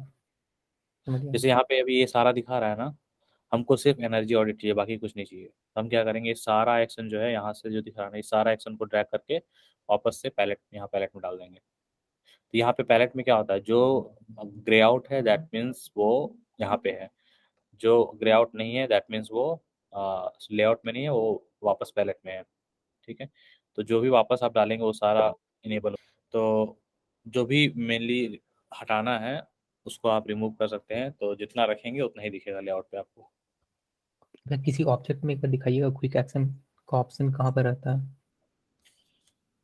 समझ गया।
जैसे यहाँ पे अभी ये सारा दिखा रहा है ना, हमको सिर्फ एनर्जी ऑडिट चाहिए, बाकी कुछ नहीं चाहिए। तो हम क्या करेंगे, ये सारा एक्शन जो है यहाँ से जो दिख रहा है ना, ये सारा एक्शन को ड्रैग करके वापस से पैलेट, यहाँ पैलेट में डाल देंगे। तो यहाँ पे पैलेट में क्या होता है, जो ग्रे आउट है दैट मीन्स वो यहाँ पे है, जो ग्रे आउट नहीं है दैट मीन्स वो लेआउट में नहीं है, वो वापस पैलेट में है, ठीक है। तो जो भी वापस आप डालेंगे वो सारा इनेबल। तो जो भी मेनली हटाना है उसको आप रिमूव कर सकते हैं, तो जितना रखेंगे उतना ही दिखेगा लेआउट पे आपको।
भैया किसी ऑब्जेक्ट में एक बार दिखाइएगा क्विक एक्शन का ऑप्शन कहाँ पर रहता है।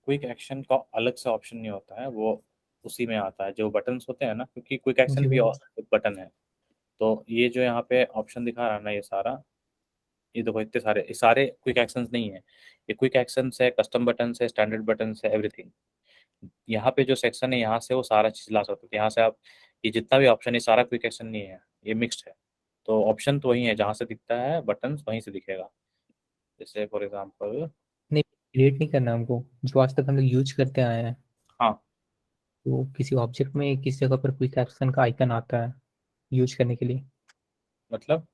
क्विक एक्शन का अलग से ऑप्शन नहीं होता है, वो उसी में आता है जो बटन्स होते हैं ना, क्योंकि क्विक एक्शन
जी
भी
भैया।
एक बटन है। तो ये जो यहाँ पे ऑप्शन दिखा रहा है ना, ये सारा, ये देखो इतने सारे, ये सारे क्विक एक्शंस नहीं है। ये क्विक एक्शंस है, कस्टम बटन है, स्टैंडर्ड बटन है, एवरीथिंग। यहाँ पे जो सेक्शन है यहाँ से वो सारा चीज ला सकते हो। यहाँ से आप ये जितना भी ऑप्शन है, सारा क्विक एक्शन नहीं है, ये मिक्स्ड है। तो ऑप्शन तो वही है, जहाँ से दिखता है बटन वहीं से दिखेगा। जैसे फॉर एग्जाम्पल,
नहीं, क्रिएट नहीं करना हमको, जो आज तक हम लोग यूज करते आए हैं।
हाँ,
तो किसी ऑब्जेक्ट में किस जगह पर क्विक एक्शन का आइकन आता है यूज करने के लिए।
मतलब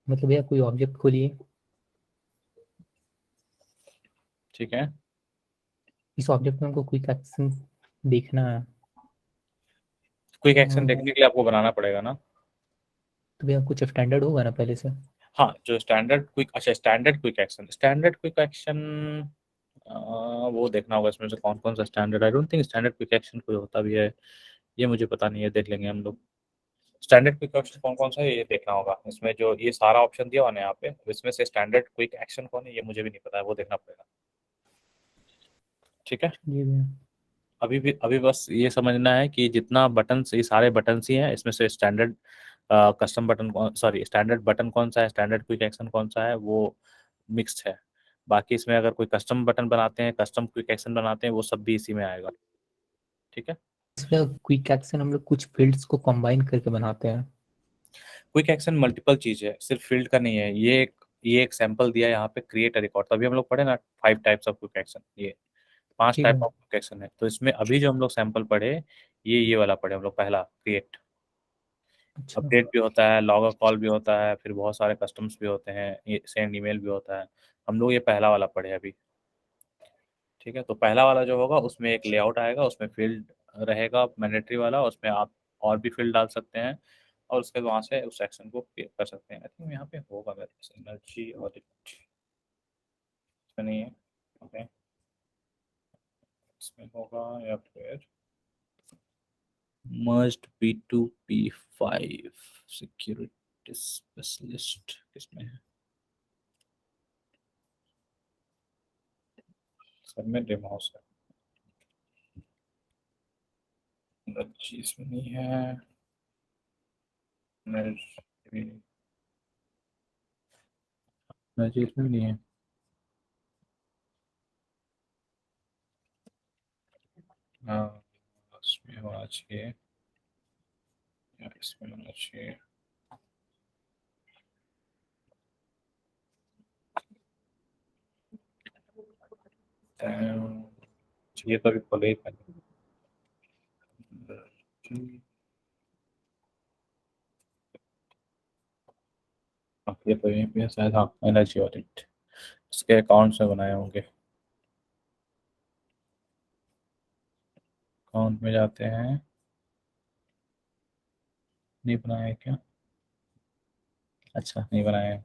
मतलब भैया कोई ऑब्जेक्ट खोलिए,
ठीक है।
इस ऑब्जेक्ट में हमको क्विक एक्शन देखना है।
क्विक एक्शन
तो
देखने के लिए आपको बनाना पड़ेगा ना।
भैया कुछ स्टैंडर्ड होगा ना पहले से।
हाँ, जो स्टैंडर्ड क्विक, अच्छा standard quick action, standard quick action वो देखना होगा इसमें से कौन कौन सा standard. I don't think standard quick action कोई होता भी है, ये मुझे पता नहीं है, देख लेंगे हम लोग। स्टैंडर्ड क्विक एक्शन कौन कौन सा है ये देखना होगा, इसमें जो ये सारा ऑप्शन दिया हुआ ना यहाँ पे, इसमें से स्टैंडर्ड क्विक एक्शन कौन है ये मुझे भी नहीं पता है, वो देखना पड़ेगा, ठीक है।
जी भैया।
अभी बस ये समझना है कि जितना बटन, ये सारे बटन ही हैं, इसमें से standard custom button, sorry standard button कौन सा है, स्टैंडर्ड क्विक एक्शन कौन सा है, वो मिक्स्ड है। बाकी इसमें अगर कोई कस्टम बटन बनाते हैं, कस्टम क्विक एक्शन बनाते हैं, वो सब भी इसी में आएगा, ठीक है।
इसमें क्विक एक्शन हम लोग कुछ फील्ड्स को कंबाइन करके बनाते हैं।
क्विक एक्शन मल्टीपल चीज है, सिर्फ फील्ड का नहीं है। ये एक सैंपल दिया है यहाँ पे, क्रिएट अ रिकॉर्ड। तभी हम लोग पढ़े ना 5 टाइप्स ऑफ क्विक एक्शन, ये 5
जी
टाइप
भैया।
ऑफ क्विक एक्शन है। तो इसमें अभी जो हम लोग सैंपल पढ़े, ये वाला पढ़े हम लोग, पहला क्रिएट।
अच्छा।
अपडेट भी होता है, लॉग कॉल भी होता है, फिर बहुत सारे कस्टम्स भी होते हैं, सेंड ईमेल भी होता है। हम लोग ये पहला वाला पढ़े अभी, ठीक है। तो पहला वाला जो होगा उसमें एक लेआउट आएगा, उसमें फील्ड रहेगा मैंडेटरी वाला, उसमें आप और भी फील्ड डाल सकते हैं, और उसके बाद वहाँ से उस सेक्शन को क्लियर कर सकते हैं। आई थिंक यहाँ पे होगा मेरे पास एनर्जी ऑडिट, इसमें नहीं है, ओके, इसमें होगा, या फिर मस्ट P2P5 सिक्योरिटी स्पेशलिस्ट किसमें है? सब में डेमो हाउस है, एनर्जी इसमें नहीं है, एनर्जी इसमें भी नहीं है। हाँ, इसमें होना चाहिए या इसमें होना चाहिए। ये तो अभी खोले ही पहले। ये तो यहीं पे है शायद, हाँ, एनर्जी ऑडिट इसके अकाउंट्स में बनाए होंगे। अकाउंट में जाते हैं, नहीं बनाए क्या? अच्छा, नहीं बनाए हैं।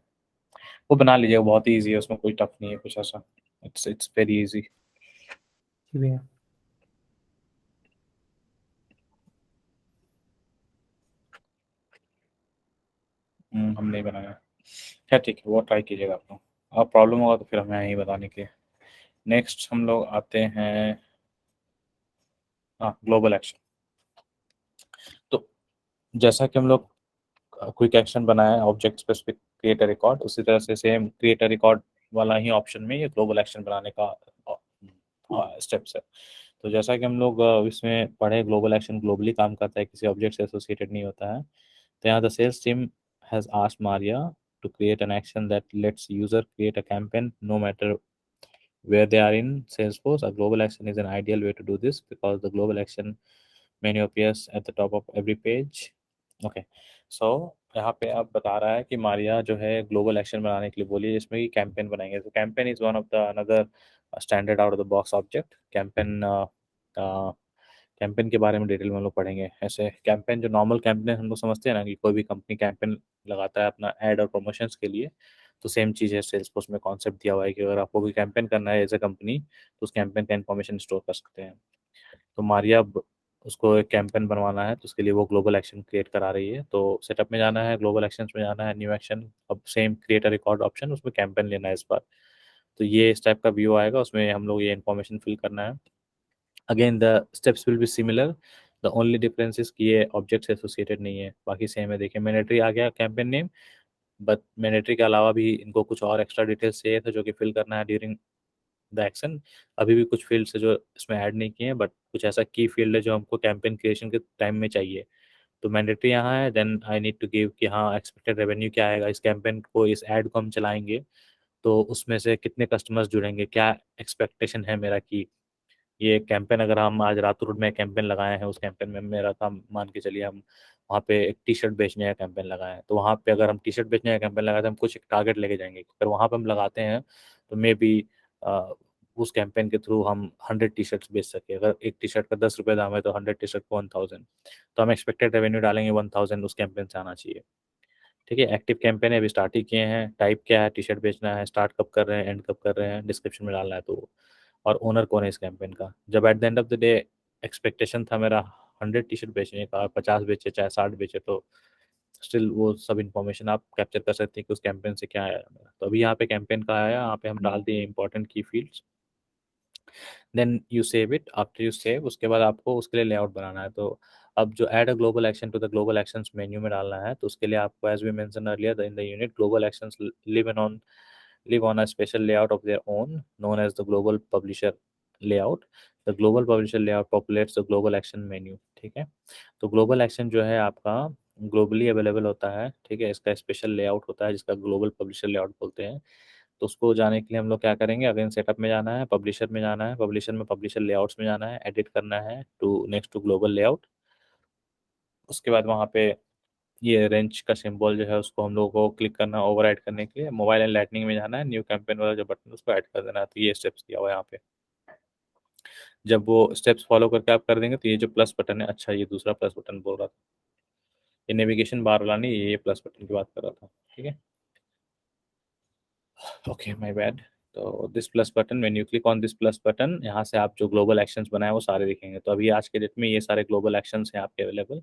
वो बना लीजिएगा, बहुत ही ईजी है, उसमें कोई टफ नहीं है कुछ ऐसा। It's very easy.
जी भैया।
हम नहीं बनाया। क्या, ठीक है, वो ट्राई कीजिएगा आप लोग। आप प्रॉब्लम होगा तो फिर हमें यहीं बताने के लिए। नेक्स्ट हम लोग आते हैं, हाँ, ग्लोबल एक्शन। तो जैसा कि हम लोग क्विक एक्शन बनाया है, object specific create a record, उसी तरह से सेम क्रिएट अ रिकॉर्ड वाला ही ऑप्शन में ये ग्लोबल एक्शन बनाने का स्टेप्स है। तो जैसा कि हम लोग इसमें पढ़े, ग्लोबल एक्शन ग्लोबली काम करता है, किसी ऑब्जेक्ट से एसोसिएटेड नहीं होता है। तो यहाँ the sales team has asked Maria to create an action that lets user create a campaign no matter where they are in Salesforce. A global action is an ideal way to do this because the global action menu appears at the top of every page. Okay, so यहाँ पे आप बता रहा है कि मारिया जो है global action बनाने के लिए बोली है, जिसमें कि कैंपेन बनाएंगे। तो campaign is one of the another standard out of the box object. Campaign के बारे में डिटेल में हम लोग पढ़ेंगे। ऐसे कैंपेन, जो नॉर्मल कैंपेन हम लोग समझते हैं ना, कि कोई भी कंपनी कैंपेन लगाता है अपना एड और प्रमोशंस के लिए, तो सेम चीज़ है सेल्स फोर्स में। कॉन्सेप्ट दिया हुआ है कि अगर आपको कोई कैंपेन करना है एज ए कंपनी, तो उस कैंपेन का इन्फॉर्मेशन स्टोर कर सकते हैं। तो मारिया उसको एक कैंपेन बनवाना है, तो उसके लिए वो ग्लोबल एक्शन क्रिएट करा रही है। तो सेटअप में जाना है, ग्लोबल एक्शंस में जाना है, न्यू एक्शन, अब same create a record option, उसमें कैंपेन लेना है इस बार। तो ये इस टाइप का व्यू आएगा, उसमें हम लोग ये इन्फॉर्मेशन फिल करना है। Again the steps will be similar, the only difference is कि ये ऑब्जेक्ट से एसोसिएटेड नहीं है, बाकी सेम है। देखिए, मैंडेटरी आ गया कैंपेन नेम, बट मैंडेटरी के अलावा भी इनको कुछ और एक्स्ट्रा डिटेल्स चाहिए थे जो कि फिल करना है ड्यूरिंग द एक्शन। अभी भी कुछ फील्ड्स है जो इसमें ऐड नहीं किए हैं, बट कुछ ऐसा की फील्ड है जो हमको कैंपेन क्रिएशन के टाइम में चाहिए। तो मैंडेटरी यहाँ है, then I need to give कि हाँ, एक्सपेक्टेड रेवेन्यू क्या आएगा इस कैंपेन को, इस ऐड को हम चलाएंगे तो उसमें से कितने कस्टमर्स जुड़ेंगे, क्या एक्सपेक्टेशन है मेरा कि ये कैंपेन, अगर हम आज रातुर में कैंपेन लगाए हैं, उस कैंपेन में मेरा काम मान के चलिए, हम वहाँ पे एक टी शर्ट बेचने का कैंपेन लगाए हैं, तो वहाँ पे अगर हम टी शर्ट बेचने का कैंपेन लगाते हैं, हम कुछ एक टारगेट लेके जाएंगे। अगर वहाँ पे हम लगाते हैं तो मे बी उस कैंपेन के थ्रू हम 100 टी शर्ट्स बेच सके। अगर एक टी शर्ट का 10 रुपये दाम है तो 100 टी शर्ट को 1000, तो हम एक्सपेक्टेड रेवेन्यू डालेंगे 1000 उस कैंपेन से आना चाहिए। ठीक है, एक्टिव कैंपेन है, अभी स्टार्ट ही किए हैं। टाइप क्या है, टी शर्ट बेचना है, स्टार्ट कब कर रहे हैं, एंड कब कर रहे हैं, डिस्क्रिप्शन में डालना है। तो और ओनर कौन है इस कैंपेन का। जब at the end of the day expectation था मेरा 100 टी शर्ट बेचने का, 50 बेचे चाहे 60 बेचे, तो स्टिल वो सब इन्फॉर्मेशन आप कैप्चर कर सकते हैं कि उस कैंपेन से क्या आया मेरा। तो अभी यहाँ पे कैंपेन का आया, यहाँ पे हम डाल दिए इंपॉर्टेंट की fields, then you save it. After you save, उसके बाद आपको उसके लिए लेआउट बनाना है। तो अब जो add a global action to the global actions menu में डालना है, तो उसके लिए आपको, as we mention earlier in the unit, global actions live on a special layout of their own known as the global publisher layout. The global publisher layout populates the global action menu। ठीक है, तो global action जो है आपका globally available होता है। ठीक है, इसका स्पेशल लेआउट होता है जिसका ग्लोबल पब्लिशर लेआउट बोलते हैं। तो उसको जाने के लिए हम लोग क्या करेंगे, अगेन सेटअप में जाना है, पब्लिशर में जाना है, पब्लिशर में पब्लिशर लेआउट्स में जाना है, एडिट करना है to next to global layout. उसके बाद वहाँ पे ये रेंच का सिंबल जो है उसको हम लोगों को क्लिक करना, ओवरराइड करने के लिए मोबाइल एंड लाइटनिंग में जाना है, न्यू कैंपेन वाला जो बटन उसको ऐड कर देना है। तो ये स्टेप्स दिया हुआ है यहाँ पे। जब वो स्टेप्स फॉलो करके आप कर देंगे तो ये जो प्लस बटन है, अच्छा ये दूसरा प्लस बटन बोल रहा था, ये नेविगेशन बार वाला नहीं, ये प्लस बटन की बात कर रहा था। ठीक है, ओके, माय बैड। तो this plus button, when you click on this plus button, यहाँ से आप जो ग्लोबल एक्शंस बनाए वो सारे दिखेंगे। तो अभी आज के डेट में ये सारे ग्लोबल एक्शंस हैं आपके अवेलेबल।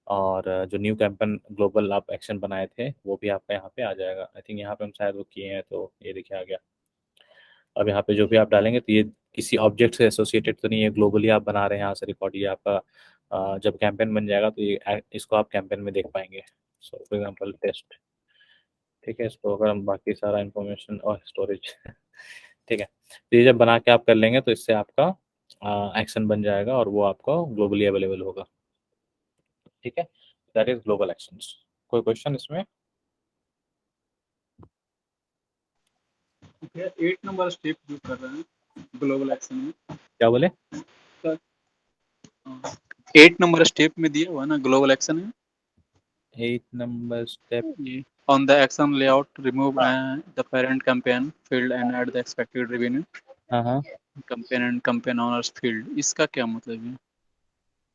और जो न्यू कैंपेन ग्लोबल आप एक्शन बनाए थे वो भी आपका यहाँ पे आ जाएगा। आई थिंक यहाँ पे हम शायद वो किए हैं, तो ये देखिए आ गया। अब यहाँ पे जो भी आप डालेंगे तो ये किसी ऑब्जेक्ट से एसोसिएटेड तो नहीं है, ग्लोबली आप बना रहे हैं यहाँ से रिकॉर्ड। ये आपका जब कैंपेन बन जाएगा तो ये इसको आप कैंपेन में देख पाएंगे। सो फॉर एग्जांपल टेस्ट, ठीक है। इसको अगर हम बाकी सारा इंफॉर्मेशन और स्टोरेज ठीक है, तो ये जब बना के आप कर लेंगे तो इससे आपका एक्शन बन जाएगा और वो आपको ग्लोबली अवेलेबल होगा, ठीक है। That is global actions. कोई क्वेश्चन इसमें?
ठीक है, 8 नंबर स्टेप जो कर रहे हैं ग्लोबल एक्शन में,
क्या बोले?
8 नंबर स्टेप में दिया हुआ है ना ग्लोबल एक्शन में,
8 नंबर स्टेप।
ये on the action layout remove the parent campaign field and add the expected revenue
हाँ हाँ,
campaign and campaign owners field, इसका क्या मतलब है?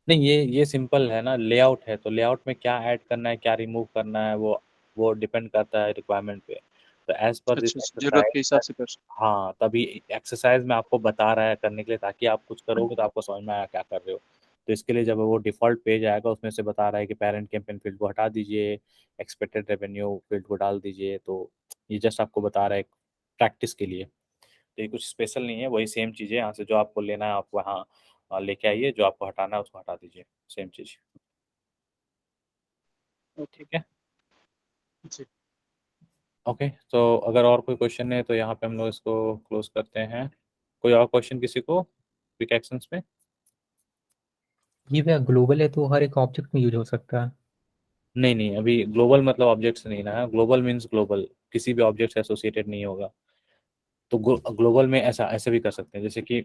नहीं ये सिंपल है ना, लेआउट है तो लेआउट में क्या ऐड करना है क्या रिमूव करना है वो डिपेंड करता है रिक्वायरमेंट पे। तो एज पर दिस
अच्छा, जरूरत के हिसाब
एक्सरसाइज,
से कर।
हाँ तभी एक्सरसाइज में आपको बता रहा है करने के लिए, ताकि आप कुछ करोगे तो आपको समझ में आया क्या कर रहे हो। तो इसके लिए जब वो डिफ़ॉल्ट पेज आएगा उसमें से बता रहा है कि पेरेंट कैंपेन फील्ड को हटा दीजिए, एक्सपेक्टेड रेवेन्यू फील्ड को डाल दीजिए। तो ये जस्ट आपको बता रहा है प्रैक्टिस के लिए। तो ये कुछ स्पेशल नहीं है, वही सेम चीज़ है। यहाँ से जो आपको लेना है आप वहाँ लेके आइए, जो आपको हटाना है उसको हटा दीजिए, सेम चीज़,
ओके
ठीक है।
जी।
ओके, तो अगर और कोई क्वेश्चन है तो यहाँ पे हम लोग इसको क्लोज करते हैं। कोई और क्वेश्चन किसी को क्विक एक्शंस में?
ये भैया ग्लोबल है तो हर एक ऑब्जेक्ट में यूज हो सकता है।
नहीं नहीं, अभी ग्लोबल मतलब ऑब्जेक्ट्स नहीं ना है, ग्लोबल मींस ग्लोबल, किसी भी ऑब्जेक्ट से एसोसिएटेड नहीं होगा। तो ग्लोबल में ऐसा ऐसे भी कर सकते हैं, जैसे कि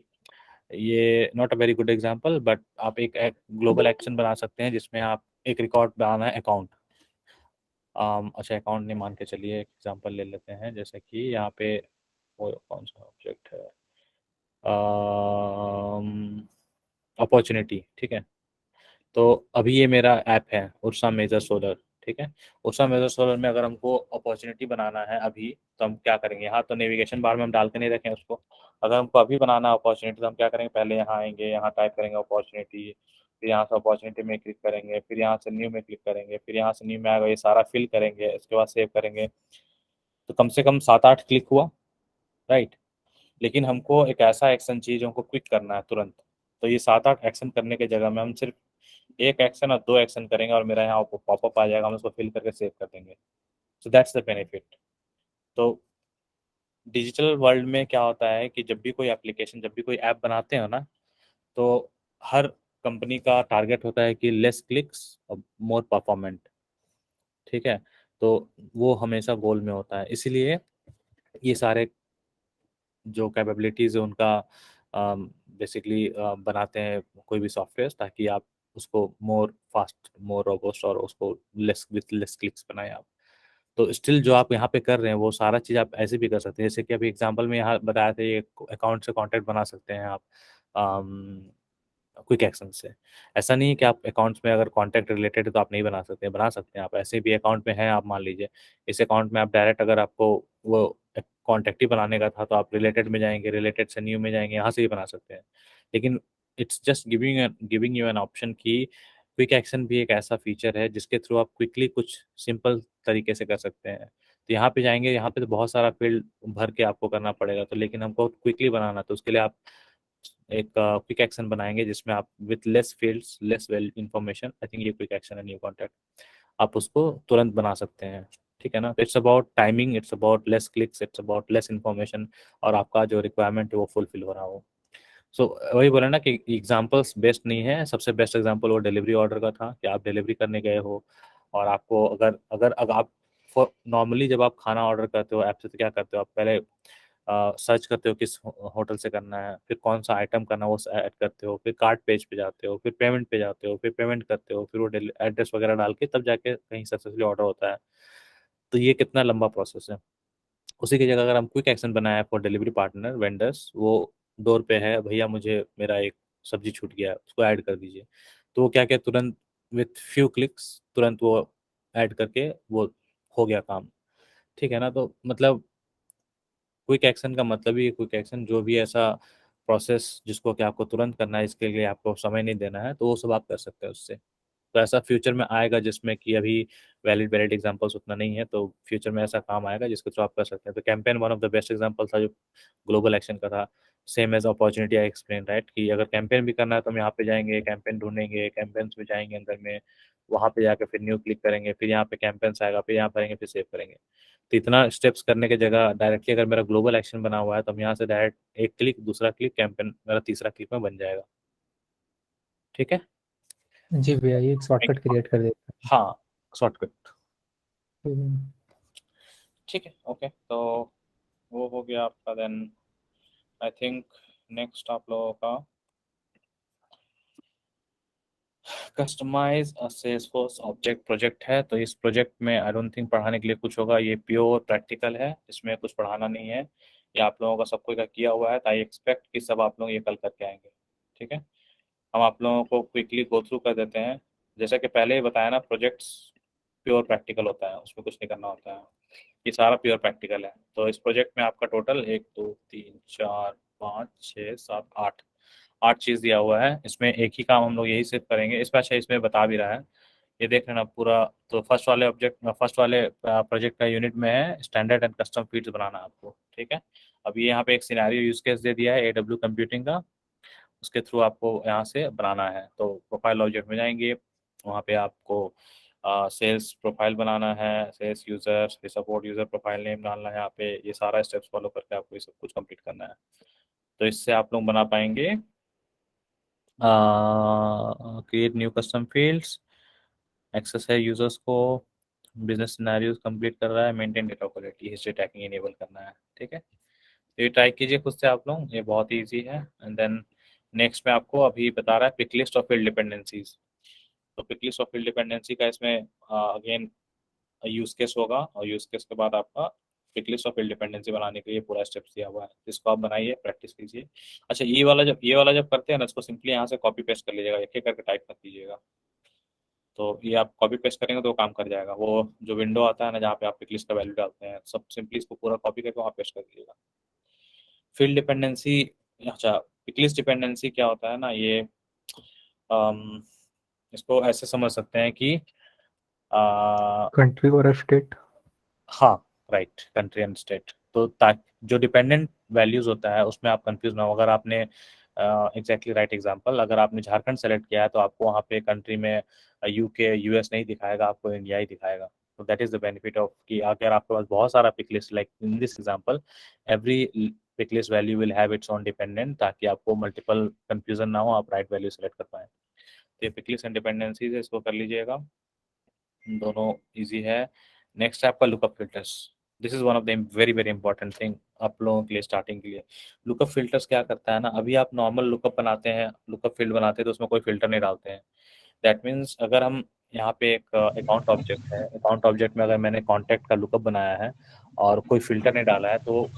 ये not a very good example, but आप एक ग्लोबल एक्शन बना सकते हैं जिसमें आप एक रिकॉर्ड बनाना है अकाउंट। अच्छा अकाउंट नहीं मान के चलिए, एक एग्जांपल ले लेते हैं, जैसे कि यहाँ पे वो कौन सा ऑब्जेक्ट है, अपॉर्चुनिटी, ठीक है। तो अभी ये मेरा ऐप है उर्सा मेजर सोलर, ठीक है। उर्सा मेजर सोलर में अगर हमको अपॉर्चुनिटी बनाना है अभी, तो हम क्या करेंगे, यहाँ तो नेविगेशन बार में हम डाल के नहीं रखें उसको। अगर हमको अभी बनाना है अपॉर्चुनिटी तो हम क्या करेंगे, पहले यहाँ आएंगे, यहाँ टाइप करेंगे अपॉर्चुनिटी, फिर यहाँ से अपॉर्चुनिटी में क्लिक करेंगे, फिर यहाँ से न्यू में क्लिक करेंगे, फिर यहाँ से न्यू में आएगा, ये सारा फिल करेंगे, उसके बाद सेव करेंगे। तो कम से कम 7-8 क्लिक हुआ, राइट। लेकिन हमको एक ऐसा एक्शन चाहिए जो हमको क्विक करना है तुरंत। तो ये 7-8 एक्शन करने के जगह में हम सिर्फ एक एक्शन और 2 एक्शन करेंगे और मेरा यहाँ पॉपअप आ जाएगा, हम उसको फिल करके सेव कर देंगे। So that's the benefit. तो डिजिटल वर्ल्ड में क्या होता है कि जब भी कोई एप्लीकेशन, जब भी कोई ऐप बनाते हो ना, तो हर कंपनी का टारगेट होता है कि लेस क्लिक्स और मोर परफॉर्मेंट, ठीक है। तो वो हमेशा गोल में होता है, इसीलिए ये सारे जो कैपेबिलिटीज़ है उनका बेसिकली बनाते हैं कोई भी सॉफ्टवेयर, ताकि आप उसको मोर फास्ट, मोर रोबस्ट और उसको लेस विथ लेस क्लिक्स बनाएं आप। तो स्टिल जो आप यहाँ पे कर रहे हैं वो सारा चीज़ आप ऐसे भी कर सकते हैं, जैसे कि अभी एग्जांपल में यहाँ बताया था, ये अकाउंट से कॉन्टैक्ट बना सकते हैं आप क्विक एक्शन से। ऐसा नहीं है कि आप अकाउंट्स में अगर कॉन्टैक्ट रिलेटेड है तो आप नहीं बना सकते, बना सकते हैं आप। ऐसे भी अकाउंट में हैं आप, मान लीजिए इस अकाउंट में आप डायरेक्ट, अगर आपको वो कॉन्टैक्ट ही बनाने का था तो आप रिलेटेड में जाएंगे, रिलेटेड से न्यू में जाएंगे, यहाँ से भी बना सकते हैं। लेकिन it's just giving you an option कि क्विक एक्शन भी एक ऐसा फीचर है जिसके थ्रू आप क्विकली कुछ सिंपल तरीके से कर सकते हैं। तो यहाँ पे जाएंगे, यहाँ पे तो बहुत सारा फील्ड भर के आपको करना पड़ेगा, तो लेकिन हमको क्विकली बनाना, तो उसके लिए आप एक क्विक एक्शन बनाएंगे जिसमें आप with less fields less well information, I think ये क्विक एक्शन है, न्यू कॉन्टैक्ट, आप उसको तुरंत बना सकते हैं, ठीक है ना। तो it's about timing, it's about less clicks, it's about less information, और आपका जो रिक्वायरमेंट है वो फुलफिल हो रहा हो। सो वही बोला ना कि एग्जाम्पल्स बेस्ट नहीं है, सबसे बेस्ट एग्जाम्पल वो डिलीवरी ऑर्डर का था, कि आप डिलीवरी करने गए हो और आपको अगर अगर अगर आप नॉर्मली जब आप खाना ऑर्डर करते हो ऐप से, तो क्या करते हो आप, पहले सर्च करते हो किस होटल से करना है, फिर कौन सा आइटम करना है वो ऐड करते हो, फिर कार्ट पेज पे जाते हो, फिर पेमेंट पे जाते हो, फिर पेमेंट करते हो, फिर वो एड्रेस वगैरह डाल के तब जाके कहीं सक्सेसफुली ऑर्डर होता है। तो ये कितना लंबा प्रोसेस है। उसी की जगह अगर हम क्विक एक्शन बनाए फॉर डिलीवरी पार्टनर वेंडर्स, वो डोर पे है, भैया मुझे मेरा एक सब्जी छूट गया है, उसको ऐड कर दीजिए, तो वो क्या क्या तुरंत विथ फ्यू क्लिक्स तुरंत वो ऐड करके वो हो गया काम, ठीक है ना। तो मतलब क्विक एक्शन का मतलब ही क्विक एक्शन, जो भी ऐसा प्रोसेस जिसको कि आपको तुरंत करना है, इसके लिए आपको समय नहीं देना है, तो वो सब आप कर सकते हैं उससे। तो ऐसा फ्यूचर में आएगा जिसमें कि अभी वैलिड एग्जांपल्स उतना नहीं है, तो फ्यूचर में ऐसा काम आएगा जिसके थ्रू आप कर सकते हैं। तो campaign one of the best example था जो ग्लोबल एक्शन का था। Same as opportunity I explain, right, कि अगर कैंपेन भी करना है तो हम यहाँ पे जाएंगे, कैंपेन ढूंढेंगे, कैंपेन्स में जाएंगे अंदर में, वहाँ पे जाकर फिर न्यू क्लिक करेंगे, फिर यहाँ पे कैंपेन्स आएगा, फिर यहाँ करेंगे, फिर सेव करेंगे। तो इतना स्टेप्स करने की जगह डायरेक्टली अगर मेरा ग्लोबल एक्शन बना हुआ है तो हम यहाँ से डायरेक्ट एक क्लिक, दूसरा क्लिक, कैंपेन मेरा तीसरा क्लिक में बन जाएगा। ठीक है,
जी भैया, ये एक शॉर्टकट क्रिएट कर देता
हाँ, शॉर्टकट।
है।
ठीक है, ओके, तो वो हो गया आपका। देन आई थिंक नेक्स्ट आप लोगों का कस्टमाइज अ सेल्सफोर्स ऑब्जेक्ट प्रोजेक्ट है। तो इस प्रोजेक्ट में आई डोंट थिंक पढ़ाने के लिए कुछ होगा, ये प्योर प्रैक्टिकल है, इसमें कुछ पढ़ाना नहीं है। ये आप लोगों का सब कोई का किया हुआ है, तो आई एक्सपेक्ट कि सब आप लोग ये कल करके आएंगे। ठीक है, हम आप लोगों को क्विकली गो थ्रू कर देते हैं। जैसा कि पहले ही बताया ना, प्रोजेक्ट्स प्योर प्रैक्टिकल होता है, उसमें कुछ नहीं करना होता है, ये सारा प्योर प्रैक्टिकल है। तो इस प्रोजेक्ट में आपका टोटल 1 2 3 4 5 6 7 8 8 चीज़ दिया हुआ है। इसमें एक ही काम हम लोग यही सिर्फ करेंगे। इसमें अच्छा, इसमें बता भी रहा है, ये देख लेना पूरा। तो फर्स्ट वाले प्रोजेक्ट का यूनिट में है स्टैंडर्ड एंड कस्टम फीड्स बनाना आपको। ठीक है, अब ये यहाँ पे एक सिनेरियो यूज केस दे दिया है AW कंप्यूटिंग का, उसके थ्रू आपको यहाँ से बनाना है। तो प्रोफाइल ऑब्जेक्ट में जाएंगे, वहाँ पे आपको सेल्स प्रोफाइल बनाना है, sales user, support user profile name डालना है यहाँ पे। ये सारा स्टेप्स फॉलो करके आपको ये सब कुछ कंप्लीट करना है। तो इससे आप लोग बना पाएंगे create new custom fields, access है यूजर्स को, बिजनेस सिनेरियोज कंप्लीट कर रहा है, maintain data quality, history tagging enable करना है। ठीक है, तो ये ट्राई कीजिए खुद से आप लोग, ये बहुत ही ईजी है। एंड देन नेक्स्ट में आपको अभी बता रहा है pick list of field dependencies. तो pick list of field dependency का इसमें अगेन यूज केस होगा, और यूज केस के बाद आपका pick list of field dependency बनाने के लिए पूरा स्टेप्स दिया हुआ है, जिसको आप बनाइए, प्रैक्टिस कीजिए। अच्छा, ये वाला जब करते हैं ना, इसको सिंपली यहाँ से कॉपी पेस्ट कर लीजिएगा, एक एक करके टाइप मत कीजिएगा। तो ये आप कॉपी पेस्ट करेंगे तो वो काम कर जाएगा। वो जो विंडो आता है ना जहाँ पे आप पिक लिस्ट का वैल्यू डालते हैं, सब सिंपली इसको पूरा कॉपी करके वहाँ पेस्ट कर दीजिएगा। फील्ड डिपेंडेंसी, अच्छा, पिक लिस्ट डिपेंडेंसी क्या होता है ना, ये अम, इसको ऐसे समझ सकते हैं कि
कंट्री और स्टेट।
हाँ, राइट, कंट्री एंड स्टेट। तो जो डिपेंडेंट वैल्यूज होता है उसमें आप कंफ्यूज ना हो। अगर आपने एग्जैक्टली राइट एग्जांपल, अगर आपने झारखंड सेलेक्ट किया है तो आपको वहाँ पे कंट्री में UK US नहीं दिखाएगा, आपको इंडिया ही दिखाएगा। तो that is the benefit of कि अगर आपके पास बहुत सारा pick list, like in this example every pick list value will have its own dependent, ताकि आपको मल्टीपल कंफ्यूजन ना हो, आप राइट वैल्यू सेलेक्ट कर पाए। तो ये पिक लिस्ट एंड डिपेंडेंसीज है, इसको कर लीजिएगा, दोनों इजी है। नेक्स्ट है आपका lookup filters. This is one of the very very important thing आप लोगों के लिए स्टार्टिंग के लिए। लुकअप फिल्टर्स क्या करता है ना, अभी आप नॉर्मल लुकअप बनाते हैं, लुकअप फील्ड बनाते हैं तो उसमें कोई फिल्टर नहीं डालते हैं। दैट मीन्स अगर हम यहाँ पे एक अकाउंट ऑब्जेक्ट है, अकाउंट ऑब्जेक्ट में अगर मैंने कॉन्टैक्ट का लुकअप बनाया है और कोई फिल्टर नहीं डाला है, तो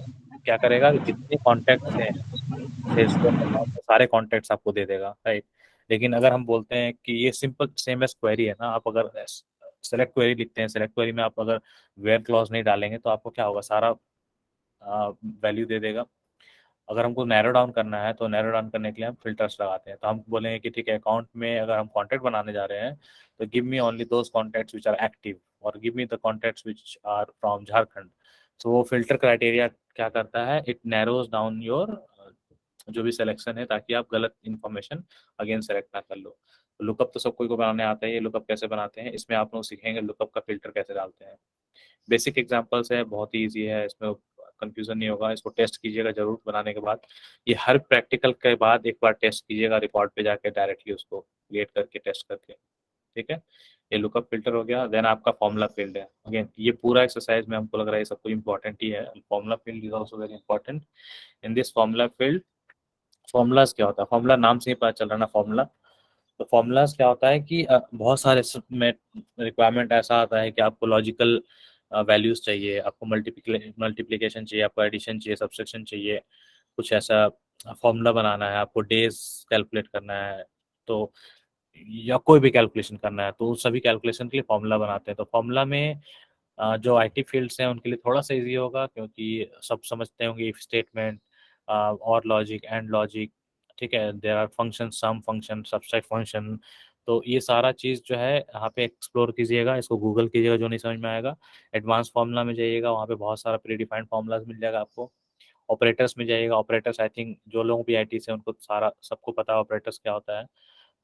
क्या करेगा, जितने कॉन्टैक्ट्स हैं फेसबुक अकाउंट में सारे कॉन्टैक्ट्स आपको दे देगा, राइट। लेकिन अगर हम बोलते हैं कि ये सिंपल सेम एस क्वेरी है ना, आप अगर सेलेक्ट क्वेरी लिखते हैं, सेलेक्ट क्वेरी में आप अगर वेयर क्लॉज नहीं डालेंगे तो आपको क्या होगा, सारा वैल्यू दे देगा। अगर हमको नैरो डाउन करना है तो नैरो डाउन करने के लिए हम फिल्टर्स लगाते हैं। तो हम बोलेंगे कि ठीक है, अकाउंट में अगर हम कॉन्टैक्ट बनाने जा रहे हैं तो give me only those contacts which are active, और give me the contacts which are from Jharkhand. तो वो फिल्टर क्राइटेरिया क्या करता है, इट नैरोज डाउन योर जो भी सिलेक्शन है, ताकि आप गलत इन्फॉर्मेशन अगेन सेलेक्ट ना कर लो। तो लुकअप तो सब कोई को बनाने आता है, ये लुकअप कैसे बनाते हैं इसमें आप लोग सीखेंगे, लुकअप का फिल्टर कैसे डालते हैं। बेसिक एग्जांपल्स है, बहुत ही ईजी है, इसमें कंफ्यूजन नहीं होगा। इसको टेस्ट कीजिएगा जरूर बनाने के बाद, ये हर प्रैक्टिकल के बाद एक बार टेस्ट कीजिएगा, रिकॉर्ड पे जाके डायरेक्टली उसको क्रिएट करके टेस्ट करके। ठीक है, ये लुकअप फिल्टर हो गया। देन आपका फॉर्मूला फील्ड है। अगेन ये पूरा एक्सरसाइज में हमको लग रहा है ये सब कुछ इंपॉर्टेंट ही है। Formula field is also very important. In this formula field, formulas क्या होता है, फॉर्मूला नाम से ही पता चल रहा है ना, फॉर्मूला। तो फॉर्मूलाज क्या होता है कि बहुत सारे में रिक्वायरमेंट ऐसा आता है कि आपको लॉजिकल वैल्यूज चाहिए, आपको मल्टीप्लिकेशन चाहिए, आपको एडिशन चाहिए, सब्सट्रैक्शन चाहिए, कुछ ऐसा फॉर्मूला बनाना है, आपको डेज कैलकुलेट करना है, तो या कोई भी कैलकुलेशन करना है, तो उस सभी कैलकुलेशन के लिए फॉर्मूला बनाते हैं। तो फॉर्मूला में जो IT फील्ड्स हैं उनके लिए थोड़ा सा इजी होगा, क्योंकि सब समझते होंगे इफ स्टेटमेंट और लॉजिक एंड लॉजिक। ठीक है, there are function, sum function, subtract function, तो ये सारा चीज़ जो है यहाँ पे एक्सप्लोर कीजिएगा, इसको गूगल कीजिएगा जो नहीं समझ में आएगा। एडवांस फार्मूला में जाइएगा, वहाँ पे बहुत सारा प्री डिफाइंड फार्मूलाज मिल जाएगा आपको। ऑपरेटर्स में जाइएगा, ऑपरेटर्स आई थिंक जो लोग भी आईटी से उनको सारा सबको पता है ऑपरेटर्स क्या होता है।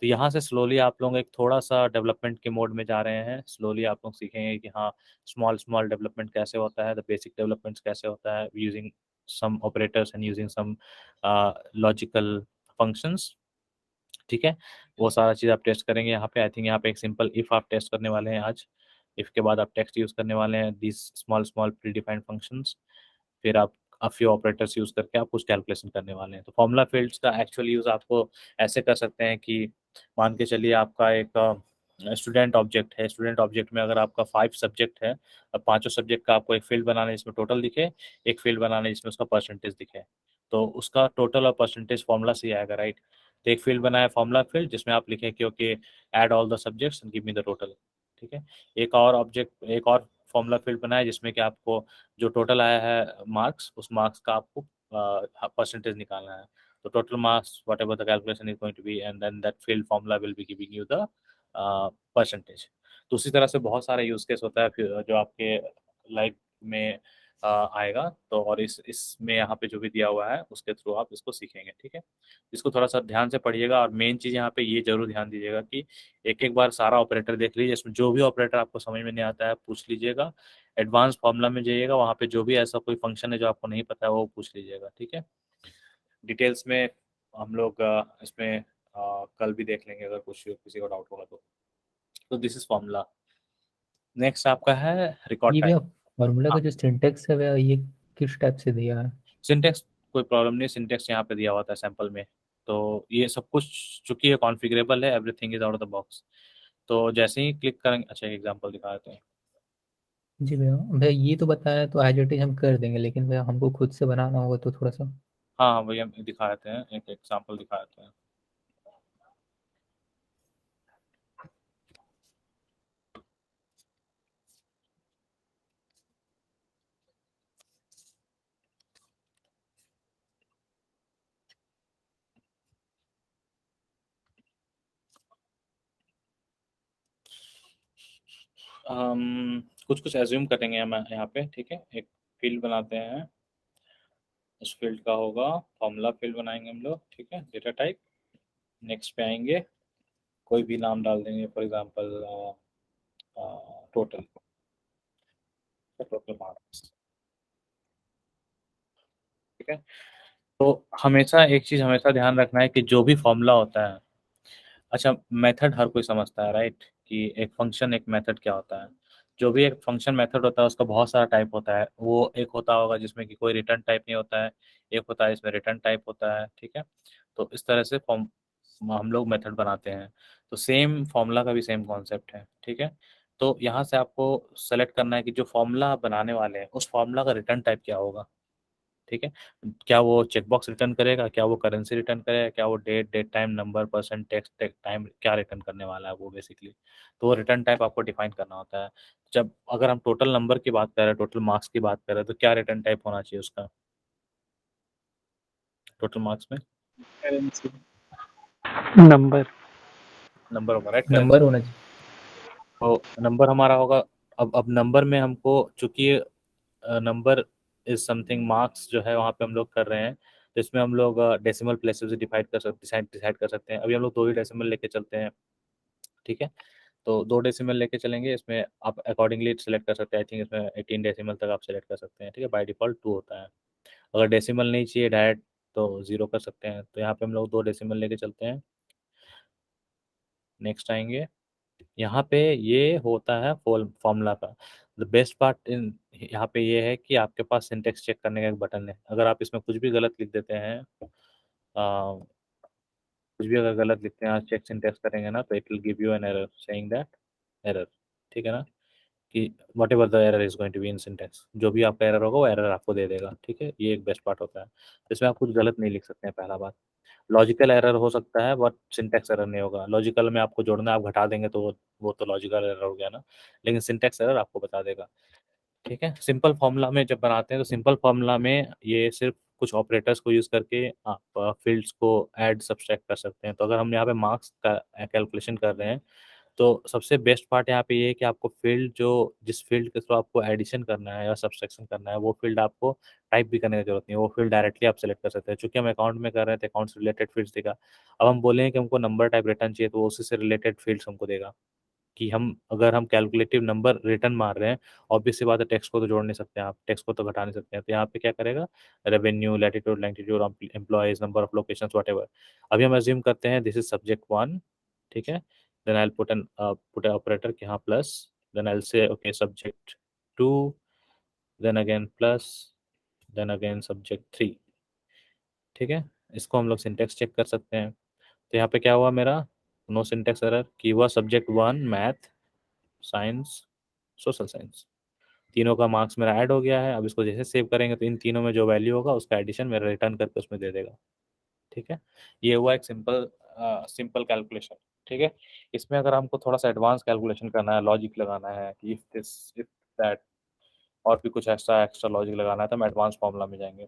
तो यहाँ से स्लोली आप लोग एक थोड़ा सा डेवलपमेंट के मोड में जा रहे हैं। स्लोली आप लोग सीखेंगे कि हाँ स्मॉल स्मॉल डेवलपमेंट कैसे होता है, द बेसिक डेवलपमेंट्स कैसे होता है using some operators and using some logical functions. ठीक है, वो सारा चीज़ आप टेस्ट करेंगे यहाँ पे। आई थिंक यहाँ पे एक सिंपल इफ़ आप टेस्ट करने वाले हैं आज। इफ़ के बाद आप टेक्स्ट यूज़ करने वाले हैं, this small small pre defined functions. फिर आप a few ऑपरेटर्स यूज़ करके आप कुछ कैलकुलेशन करने वाले हैं। तो फॉर्मूला फील्ड्स का एक्चुअल यूज़ आपको ऐसे कर सकते हैं कि मान के चलिए आपका एक स्टूडेंट ऑब्जेक्ट है। स्टूडेंट ऑब्जेक्ट में अगर आपका 5 सब्जेक्ट है, अब पाँचों सब्जेक्ट का आपको एक फील्ड बनाना है जिसमें टोटल दिखे, एक फील्ड बनाना है जिसमें उसका परसेंटेज दिखे। तो उसका टोटल और परसेंटेज फॉर्मूला से ही आएगा, राइट। तो एक फील्ड बनाया फॉर्मूला फील्ड जिसमें आप लिखें कि okay add all the subjects and give me the total. ठीक है, एक और ऑब्जेक्ट एक और फॉर्मूला फील्ड बनाया जिसमें कि आपको जो टोटल आया है मार्क्स, उस मार्क्स का आपको परसेंटेज निकालना है। तो total marks whatever the calculation is going to be and then that field formula will be giving you the percentage. तो उसी तरह से बहुत सारे यूज केस होता है फिर जो आपके लाइफ में आएगा। तो और इसमें यहाँ पे जो भी दिया हुआ है उसके थ्रू आप इसको सीखेंगे। ठीक है, इसको थोड़ा सा ध्यान से पढ़िएगा और मेन चीज़ यहाँ पे ये जरूर ध्यान दीजिएगा कि एक एक बार सारा ऑपरेटर देख लीजिए। इसमें जो भी ऑपरेटर आपको समझ में नहीं आता है पूछ लीजिएगा। एडवांस फॉर्मूला में जाइएगा, वहाँ पे जो भी ऐसा कोई फंक्शन है जो आपको नहीं पता है वो पूछ लीजिएगा। ठीक है, डिटेल्स में हम लोग इसमें कल भी देख लेंगे अगर कुछ किसी को डाउट होगा तो दिस इज फॉर्मूला। नेक्स्ट आपका है रिकॉर्ड
ये
टाइप।
भैया फॉर्मूला का जो सिंटेक्स है भैया, ये किस टाइप से दिया है?
सिंटेक्स कोई प्रॉब्लम नहीं, सिंटेक्स यहाँ पे दिया हुआ था सैंपल में। तो ये सब कुछ चूंकि ये कॉन्फ़िगरेबल है, everything is out of the box. तो जैसे ही क्लिक करेंगे, अच्छा एग्जांपल दिखा देते हैं।
जी भैया, भैया ये तो बताया तो एज इट इज हम कर देंगे, लेकिन भैया हमको खुद से बनाना होगा तो थोड़ा सा।
हाँ हाँ भैया दिखा देते हैं, एक एग्जांपल दिखा देते हैं। हम कुछ कुछ एज्यूम करेंगे हम यहाँ पे। ठीक है, एक फील्ड बनाते हैं, उस फील्ड का होगा फॉर्मूला फील्ड बनाएंगे हम लोग। ठीक है, डेटा टाइप, नेक्स्ट पे आएंगे, कोई भी नाम डाल देंगे, for example total, total marks. ठीक है, तो हमेशा एक चीज़ हमेशा ध्यान रखना है कि जो भी फॉर्मूला होता है, अच्छा मेथड हर कोई समझता है राइट, कि एक फंक्शन एक मेथड क्या होता है। जो भी एक फंक्शन मेथड होता है उसका बहुत सारा टाइप होता है। वो एक होता होगा जिसमें कि कोई रिटर्न टाइप नहीं होता है, एक होता है इसमें रिटर्न टाइप होता है। ठीक है, तो इस तरह से फॉर्म हम लोग मेथड बनाते हैं। तो सेम फॉर्मूला का भी सेम कॉन्सेप्ट है। ठीक है, तो यहाँ से आपको सेलेक्ट करना है कि जो फॉर्मूला आप बनाने वाले हैं उस फॉर्मूला का रिटर्न टाइप क्या होगा। ठीक है, क्या वो चेकबॉक्स रिटर्न करेगा, क्या वो करेंसी रिटर्न करेगा, क्या वो date, date time, number, percent, text, time, क्या रिटर्न करने वाला है वो बेसिकली। तो वो रिटर्न टाइप आपको डिफाइन करना होता है। जब अगर हम टोटल नंबर की बात कर रहे हैं, टोटल मार्क्स की बात कर रहे हैं, तो क्या रिटर्न टाइप होना चाहिए उसका टोटल मार्क्स में?
करेंसी नंबर
नंबर होगा, राइट,
नंबर
करेंसी।
होना चाहिए।
तो नंबर हमारा होगा। अब नंबर में हमको चूंकि नंबर इज समथिंग, मार्क्स जो है वहाँ पे हम लोग कर रहे हैं, तो इसमें हम लोग डेसिमल प्लेसेस डिवाइड कर सकते डिसाइड कर सकते हैं। अभी हम लोग 2 ही डेसिमल लेके चलते हैं। ठीक है, तो 2 डेसिमल लेके चलेंगे, इसमें आप अकॉर्डिंगली सेलेक्ट कर सकते हैं। आई थिंक इसमें 18 डेसिमल तक आप सेलेक्ट कर सकते हैं। ठीक है, बाय डिफॉल्ट 2 होता है। अगर डेसिमल नहीं चाहिए डायरेक्ट तो 0 कर सकते हैं। तो यहाँ पे हम लोग 2 डेसिमल लेके चलते हैं। नेक्स्ट आएंगे, यहाँ पे ये होता है फॉर्मूला का। द बेस्ट पार्ट इन यहाँ पे ये है कि आपके पास सिंटेक्स चेक करने का एक बटन है। अगर आप इसमें कुछ भी गलत लिख देते हैं, कुछ भी अगर गलत लिखते हैं, चेक सिंटेक्स करेंगे ना, तो it will give you an error saying that error. ठीक है ना, कि whatever the error is going to be in syntax, जो भी आपका एरर होगा वो एरर आपको दे देगा। ठीक है, ये एक बेस्ट पार्ट होता है। इसमें आप कुछ गलत नहीं लिख सकते हैं, पहला बात। लॉजिकल एरर हो सकता है बट सिंटेक्स एरर नहीं होगा। लॉजिकल में आपको जोड़ना है, आप घटा देंगे तो वो तो लॉजिकल एरर हो गया ना, लेकिन सिंटेक्स एरर आपको बता देगा। ठीक है, सिंपल फॉर्मूला में जब बनाते हैं तो सिंपल फॉर्मूला में ये सिर्फ कुछ ऑपरेटर्स को यूज़ करके आप फील्ड्स को ऐड सब्सट्रैक्ट कर सकते हैं। तो अगर हम यहाँ पे मार्क्स का कैलकुलेशन कर रहे हैं, तो सबसे बेस्ट पार्ट यहाँ पे ये है कि आपको फील्ड जो जिस फील्ड के थ्रू आपको एडिशन करना है या सब्सट्रैक्शन करना है, वो फील्ड आपको टाइप भी करने की ज़रूरत नहीं है, वो फील्ड डायरेक्टली आप सेलेक्ट कर सकते हैं। चूँकि हम अकाउंट में कर रहे हैं, तो अकाउंट से रिलेटेड फील्ड्स देगा। अब हम बोलें कि हमको नंबर टाइप रिटर्न चाहिए, तो वो उसी से रिलेटेड फील्ड्स हमको देगा। कि अगर हम कैलकुलेटिव नंबर रिटर्न मार रहे हैं, ऑब्वियस सी बात है टेक्स्ट को तो जोड़ नहीं सकते आप, टेक्स्ट को तो घटा नहीं सकते हैं। तो यहाँ पे क्या करेगा, revenue, latitude, longitude, employees, number of locations, whatever. अभी हम अज़्यूम करते हैं दिस इज़ सब्जेक्ट 1, ठीक है? Then I will put a operator कि हाँ plus, then I will say okay subject 2, then again plus, then again subject 3, ठीक है? इसको हम लोग सिंटैक्स चेक कर सकते हैं। तो यहाँ पे क्या हुआ मेरा, नो सिंटैक्स एरर कि हुआ subject 1 math, science, social science, तीनों का मार्क्स मेरा ऐड हो गया है। अब इसको जैसे सेव करेंगे तो इन तीनों में जो वैल्यू होगा उसका एडिशन मेरा रिटर्न करके उसमें दे देगा, ठीक है? ये हुआ एक सिंपल कैलकुलेशन, ठीक है? इसमें अगर हमको थोड़ा सा एडवांस कैलकुलेशन करना है, लॉजिक लगाना है कि इफ दिस इफ दैट, और भी कुछ एक्स्ट्रा लॉजिक लगाना है, तो हम एडवांस फार्मूला में जाएंगे।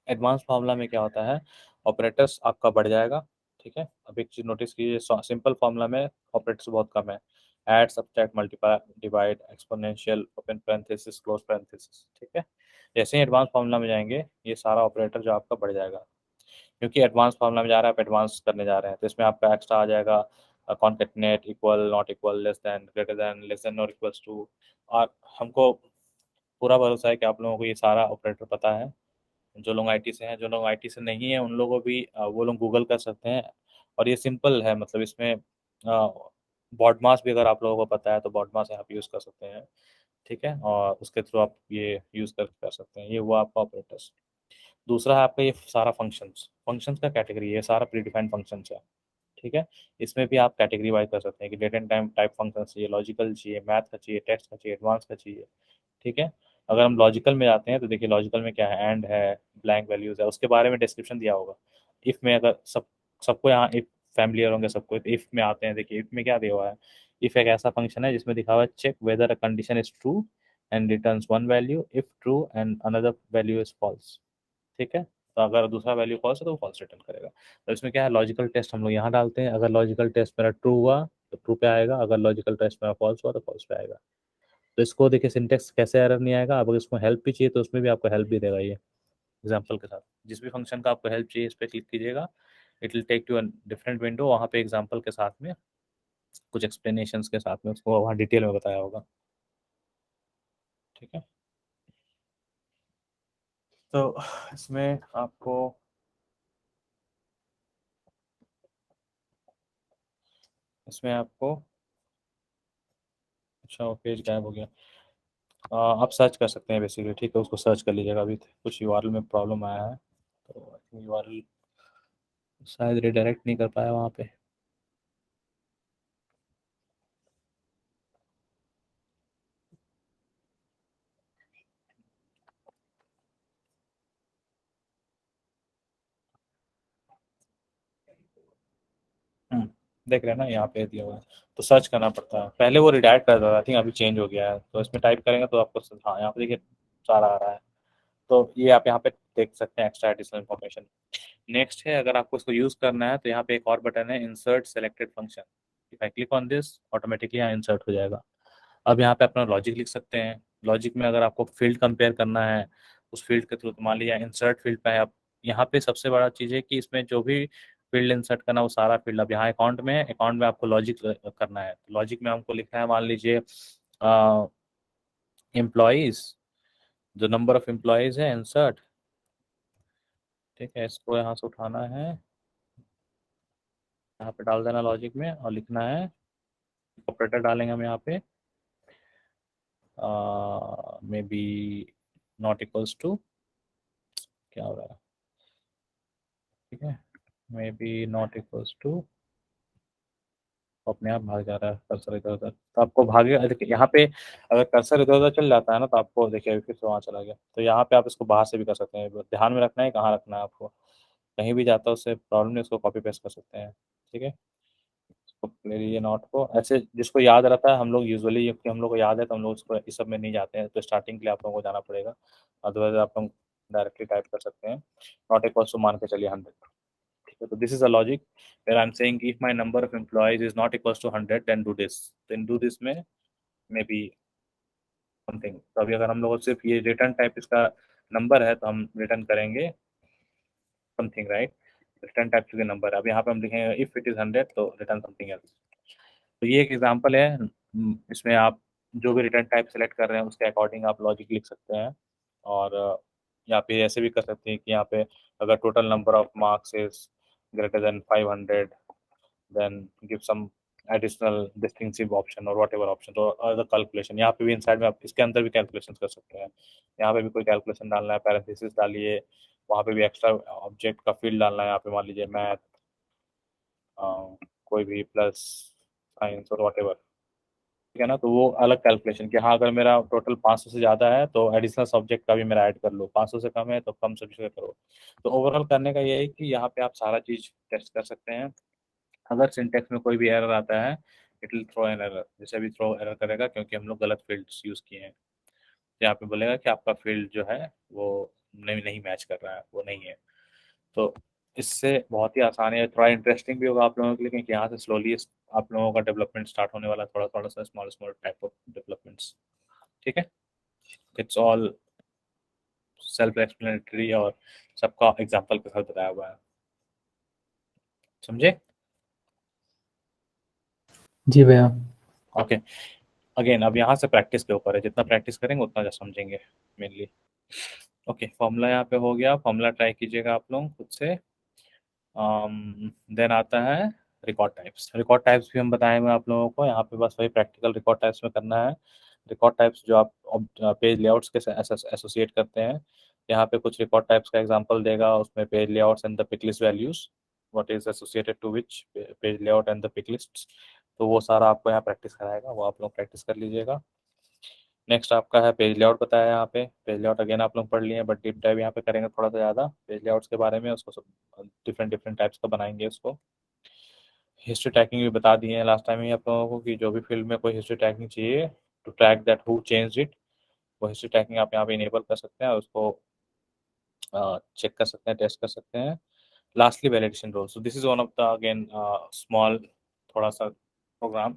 एडवांस फार्मूला में क्या होता है, ऑपरेटर्स आपका बढ़ जाएगा, ठीक है? अब एक चीज़ नोटिस कीजिए, सिंपल फार्मूला में ऑपरेटर्स बहुत कम है। Add, subtract, multiply, divide, exponential, open parenthesis, close parenthesis, ठीक है? जैसे ही एडवांस फार्मूला में जाएंगे, ये सारा ऑपरेटर जो आपका बढ़ जाएगा, क्योंकि एडवांस फार्मूला में जा रहा है, आप एडवांस करने जा रहे हैं, तो इसमें आपका एक्स्ट्रा आ जाएगा concatenate, equal, not equal, less than, greater than, less than और इक्वल्स टू। और हमको पूरा भरोसा है कि आप लोगों को ये सारा ऑपरेटर पता है। जो लोग आईटी से हैं, जो लोग आईटी से नहीं है, उन लोगों को भी वो लोग गूगल कर सकते हैं। और ये सिंपल है, मतलब इसमें बॉडमास भी अगर आप लोगों को पता है, तो बॉडमास आप यूज़ कर सकते हैं, ठीक है? और उसके थ्रू आप ये यूज़ कर सकते हैं। ये हुआ आपका ऑपरेटर्स। दूसरा है आपका ये सारा फंक्शंस, फंक्शंस का कैटेगरी, ये सारा प्री डिफाइंड फंक्शंस है, ठीक है? इसमें भी आप कैटेगरी वाइज कर सकते हैं कि date and time type function चाहिए, लॉजिकल चाहिए, मैथ का चाहिए, टेक्स्ट का चाहिए, एडवांस का चाहिए, ठीक है? अगर हम लॉजिकल में जाते हैं, तो देखिए लॉजिकल में क्या है, एंड है, ब्लैंक वैल्यूज है, उसके बारे में डिस्क्रिप्शन दिया होगा। इफ में अगर सबको यहाँ इफ फैमिलियर होंगे सबको, इफ में आते हैं, देखिए इफ में क्या दिया हुआ है, इफ एक ऐसा फंक्शन है जिसमें दिखा हुआ है check whether a condition is true and returns one value, if true and another value is false, ठीक है? तो अगर दूसरा वैल्यू फॉल्स है तो वो फॉल्स रिटर्न करेगा। तो इसमें क्या है, लॉजिकल टेस्ट हम लोग यहाँ डालते हैं, अगर लॉजिकल टेस्ट मेरा ट्रू हुआ तो ट्रू पे आएगा, अगर लॉजिकल टेस्ट मेरा फॉल्स हुआ तो फॉल्स पे आएगा। तो इसको देखिए सिंटेक्स कैसे एरर नहीं आएगा। अब अगर इसको हेल्प भी चाहिए तो उसमें भी आपको हेल्प भी देगा ये एग्जांपल के साथ। जिस भी फंक्शन का आपको हेल्प चाहिए, इस पर क्लिक कीजिएगा, it will take to a different window, वहाँ पे एग्जांपल के साथ में कुछ एक्सप्लेनेशंस के साथ में उसको वहाँ डिटेल में बताया होगा, ठीक है? तो इसमें आपको अच्छा पेज गायब हो गया। आप सर्च कर सकते हैं बेसिकली, ठीक है? उसको सर्च कर लीजिएगा। अभी कुछ यूआरएल में प्रॉब्लम आया है, तो आई थिंक यूआरएल शायद रिडायरेक्ट नहीं कर पाया वहाँ पे। देख रहे हैं ना, यहाँ पे दिया हुआ है, तो सर्च करना पड़ता है। पहले वो रिडायरेक्ट कर रहा था, आई थिंक अभी चेंज हो गया है। तो इसमें टाइप करेंगे तो आपको हाँ यहाँ पे देखिए सारा आ रहा है। तो ये आप यहाँ पे देख सकते हैं एक्स्ट्रा एडिशनल इन्फॉर्मेशन। नेक्स्ट है, अगर आपको इसको यूज़ करना है तो यहाँ पे एक और बटन है, insert selected function. If I click on this, automatically यहाँ इंसर्ट हो जाएगा। अब यहाँ पे अपना लॉजिक लिख सकते हैं। लॉजिक में अगर आपको फील्ड कंपेयर करना है उस फील्ड के थ्रू, तो मान लीजिए इंसर्ट फील्ड पे है आप। यहाँ पे सबसे बड़ा चीज़ है कि इसमें जो भी फील्ड इंसर्ट करना, वो सारा फील्ड अब यहाँ अकाउंट में है। अकाउंट में आपको लॉजिक करना है, लॉजिक में हमको लिखना है, मान लीजिए एम्प्लॉयज़, जो नंबर ऑफ एम्प्लॉयज़ है इंसर्ट, ठीक है? इसको यहाँ से उठाना है, यहाँ पे डाल देना लॉजिक में, और लिखना है, ऑपरेटर डालेंगे हम यहाँ पे, may be not equals to, क्या हो रहा है, ठीक है? May be not equals to, अपने आप भाग जा रहा है कर्सर इधर उधर, तो आपको भागेगा। देखिए यहाँ पे अगर कर्सर इधर उधर चल जाता है ना, तो आपको देखिए फिर से वहाँ चला गया। तो यहाँ पे आप इसको बाहर से भी कर सकते हैं, ध्यान में रखना है कहाँ रखना है आपको। कहीं भी जाता है उससे प्रॉब्लम नहीं, उसको कॉपी पेस्ट कर सकते हैं, ठीक है? इसको ले लीजिए नॉट को, ऐसे जिसको याद रहता है, हम लोग यूजुअली हम लोग को याद है, तो हम लोग इसको इस सब में नहीं जाते हैं। तो स्टार्टिंग के लिए आप लोगों को जाना पड़ेगा, अदरवाइज आप लोग डायरेक्टली टाइप कर सकते हैं, नॉट इक्वल्स टू मान के चलिए 100। ठीक है, तो this is a logic where I am saying if my number of employees is not equals to 100 then do this में मे बी समथिंग। तो अभी अगर हम लोग सिर्फ ये रिटर्न टाइप इसका नंबर है तो हम रिटर्न करेंगे समथिंग, राइट। रिटर्न टाइप के नंबर, अब यहाँ पे हम लिखेंगे इफ इट इज 100 तो रिटर्न समथिंग एल्स। तो ये एक एग्जांपल है, इसमें आप जो भी रिटर्न टाइप सेलेक्ट कर रहे हैं उसके अकॉर्डिंग आप लॉजिक लिख सकते हैं। और यहाँ पे ऐसे भी कर सकते हैं कि यहाँ पे अगर total number of marks is greater than 500 then give some additional distinctive option और वॉट एवर ऑप्शन, तो अदर कैलकुलेशन यहाँ पे भी इनसाइड में आप इसके अंदर भी कैलकुलेशन कर सकते हैं। यहाँ पे भी कोई कैलकुलेशन डालना है, पैरेंथेसिस डालिए, वहाँ पे भी एक्स्ट्रा ऑब्जेक्ट का फील्ड डालना है, यहाँ पे मान लीजिए मैथ कोई भी प्लस साइंस और वॉट एवर, ठीक है ना। तो वो अलग कैलकुलेशन कि हाँ अगर मेरा टोटल 500 से ज़्यादा है तो एडिशनल सब्जेक्ट का भी मेरा ऐड कर लो, 500 से कम है तो कम सब्जेक्ट का करो। तो ओवरऑल करने का ये है कि यहाँ पे आप सारा चीज़ टेस्ट कर सकते हैं। अगर सिंटेक्स में कोई भी एरर आता है it will throw an error, जैसे अभी थ्रो एरर करेगा क्योंकि हम लोग गलत फील्ड्स यूज़ किए हैं। तो यहाँ पे बोलेगा कि आपका फील्ड जो है वो नहीं नहीं मैच कर रहा है, वो नहीं है। तो इससे बहुत ही आसान है, थोड़ा इंटरेस्टिंग भी होगा आप लोगों के लिए क्योंकि यहाँ से स्लोली आप लोगों का डेवलपमेंट स्टार्ट होने वाला है, थोड़ा थोड़ा सा small small type of developments. ठीक है, इट्स ऑल सेल्फ एक्सप्लेनेटरी और सबका एग्जांपल के साथ बताया हुआ है, समझे।
जी भैया।
ओके, अगेन अब यहाँ से प्रैक्टिस के ऊपर है, जितना प्रैक्टिस करेंगे उतना ज़्यादा समझेंगे मेनली। ओके, फॉर्मूला यहाँ पे हो गया, फॉर्मूला ट्राई कीजिएगा आप लोग खुद से। देन आता है रिकॉर्ड टाइप्स। रिकॉर्ड टाइप्स भी हम बताए हुए आप लोगों को, यहाँ पे बस वही प्रैक्टिकल रिकॉर्ड टाइप्स में करना है। रिकॉर्ड टाइप्स जो आप पेज लेआउट्स के एसोसिएट करते हैं, यहाँ पे कुछ रिकॉर्ड टाइप्स का एग्जांपल देगा, उसमें page layouts and the pick list values what is associated to which page layout and the pick lists. तो वो सारा आपको यहाँ प्रैक्टिस कराएगा, वो आप लोग प्रैक्टिस कर लीजिएगा। नेक्स्ट आपका है पेज लेआउट बताया यहाँ पे। पेज लेआउट अगेन आप लोग पढ़ लिए, बट डीप डाइव यहाँ पे करेंगे थोड़ा सा ज़्यादा पेज लेआउट्स के बारे में, उसको सब डिफरेंट डिफरेंट टाइप्स का बनाएंगे उसको। हिस्ट्री टैगिंग भी बता दिए हैं लास्ट टाइम ही आप लोगों को कि जो भी फील्ड में कोई हिस्ट्री टैगिंग चाहिए to track that who change it, वो हिस्ट्री टैगिंग आप यहाँ पे इनेबल कर सकते हैं और उसको चेक कर सकते हैं, टेस्ट कर सकते हैं। Lastly validation rule, so this is one of the again small थोड़ा सा प्रोग्राम।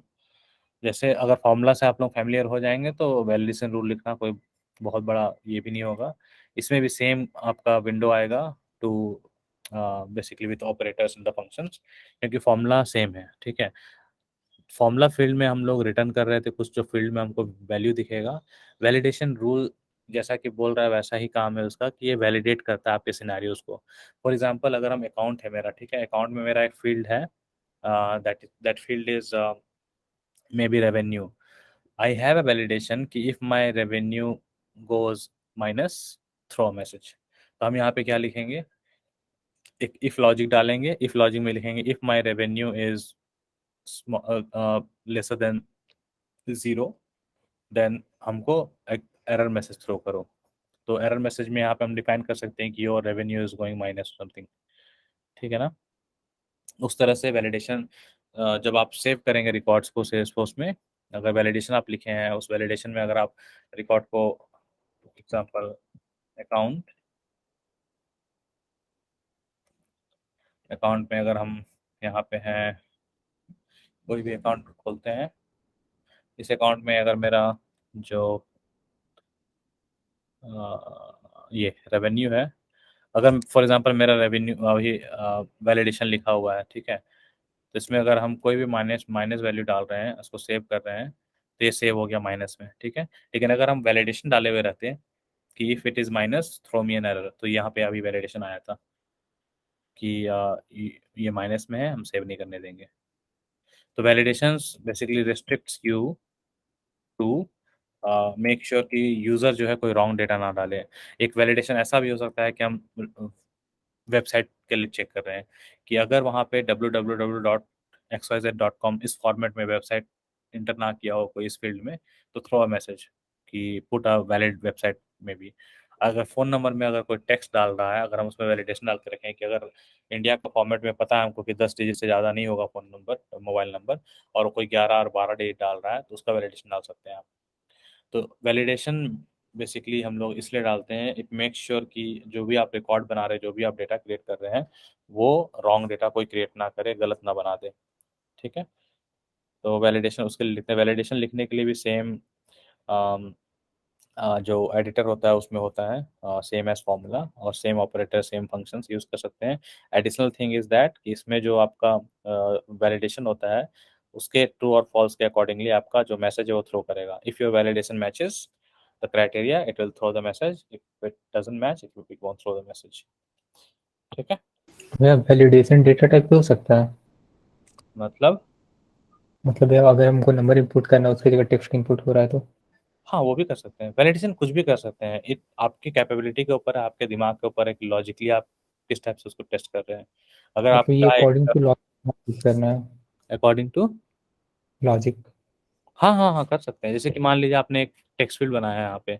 जैसे अगर फॉर्मूला से आप लोग फैमिलियर हो जाएंगे तो वैलिडेशन रूल लिखना कोई बहुत बड़ा ये भी नहीं होगा। इसमें भी सेम आपका विंडो आएगा to basically with operators in the functions, क्योंकि फॉर्मूला सेम है। ठीक है, फॉर्मूला फील्ड में हम लोग रिटर्न कर रहे थे कुछ, जो फील्ड में हमको वैल्यू दिखेगा। वैलिडेशन रूल जैसा कि बोल रहा है वैसा ही काम है उसका कि ये वैलिडेट करता है आपके सिनेरियोज को। फॉर एग्जांपल अगर हम अकाउंट है मेरा, ठीक है, अकाउंट में मेरा एक फील्ड है दैट फील्ड इज मे बी रेवेन्यू। आई हैव अ वैलिडेशन कि if my revenue goes minus throw message. तो हम यहाँ पे क्या लिखेंगे, एक इफ लॉजिक डालेंगे। इफ लॉजिक में लिखेंगे if my revenue is lesser than 0 then हमको एक एरर मैसेज थ्रो करो। तो एरर मैसेज में यहाँ पे हम डिफाइन कर सकते हैं कि your revenue is going minus something. ठीक है ना, उस तरह से वैलिडेशन जब आप सेव करेंगे रिकॉर्ड्स को सेल्सफोर्स में, अगर वैलिडेशन आप लिखे हैं उस वैलिडेशन में अगर आप रिकॉर्ड को एग्जांपल अकाउंट अकाउंट में अगर हम यहाँ पे हैं कोई भी अकाउंट खोलते हैं, इस अकाउंट में अगर मेरा जो ये रेवेन्यू है, अगर फॉर एग्जांपल मेरा रेवेन्यू ये वैलिडेशन लिखा हुआ है, ठीक है, तो इसमें अगर हम कोई भी माइनस माइनस वैल्यू डाल रहे हैं, उसको सेव कर रहे हैं, तो ये सेव हो गया माइनस में। ठीक है, लेकिन अगर हम वैलिडेशन डाले हुए रहते हैं कि if it is minus throw me an error, तो यहाँ पे अभी वैलिडेशन आया था कि ये माइनस में है, हम सेव नहीं करने देंगे। तो validations basically restricts you to make sure कि यूज़र जो है कोई रॉन्ग डेटा ना डाले। एक वैलिडेशन ऐसा भी हो सकता है कि हम वेबसाइट के लिए चेक कर रहे हैं कि अगर वहाँ पे www.xyz.com इस फॉर्मेट में वेबसाइट इंटर ना किया हो कोई इस फील्ड में, तो थ्रो अ मैसेज कि पुट अ वैलिड वेबसाइट में भी। अगर फ़ोन नंबर में अगर कोई टेक्स्ट डाल रहा है, अगर हम उसमें वैलिडेशन डाल के रखें कि अगर इंडिया का फॉर्मेट में पता है हमको कि 10 डिजिट से ज़्यादा नहीं होगा फ़ोन नंबर मोबाइल नंबर, और कोई 11 और 12 डिजिट डाल रहा है, तो उसका वैलिडेशन डाल सकते हैं आप। तो वैलिडेशन बेसिकली हम लोग इसलिए डालते हैं, इट मेक श्योर कि जो भी आप रिकॉर्ड बना रहे हैं, जो भी आप डेटा क्रिएट कर रहे हैं, वो रॉन्ग डेटा कोई क्रिएट ना करे, गलत ना बना दे। ठीक है, तो वैलिडेशन उसके लिए लिखते हैं। वैलिडेशन लिखने के लिए भी सेम जो एडिटर होता है उसमें होता है सेम एज फॉर्मूला, और same operator same functions use कर सकते हैं। एडिशनल थिंग इज दैट कि इसमें जो आपका वैलिडेशन होता है उसके ट्रू और फॉल्स के अकॉर्डिंगली आपका जो मैसेज है वो थ्रो करेगा। If your validation matches the criteria it will throw the message, if it doesn't match it won't throw the message. ठीक है,
भैया वैलिडेशन डेटा टाइप पे हो सकता है?
मतलब
भैया अगर हमको नंबर इनपुट करना है उसकी जगह टेक्स्ट इनपुट हो रहा है तो?
हाँ वो भी कर सकते हैं, वैलिडेशन कुछ भी कर सकते हैं। इट आपकी कैपेबिलिटी के ऊपर है, आपके दिमाग के ऊपर है कि लॉजिकली आप किस टाइप से उसको टेस्ट कर रहे हैं। अगर आप
मतलब ये अकॉर्डिंग टू लॉजिक करना है?
According to
logic.
हाँ हाँ हाँ कर सकते हैं। जैसे कि मान लीजिए आपने एक टेक्स्ट फील्ड बनाया है, यहाँ पे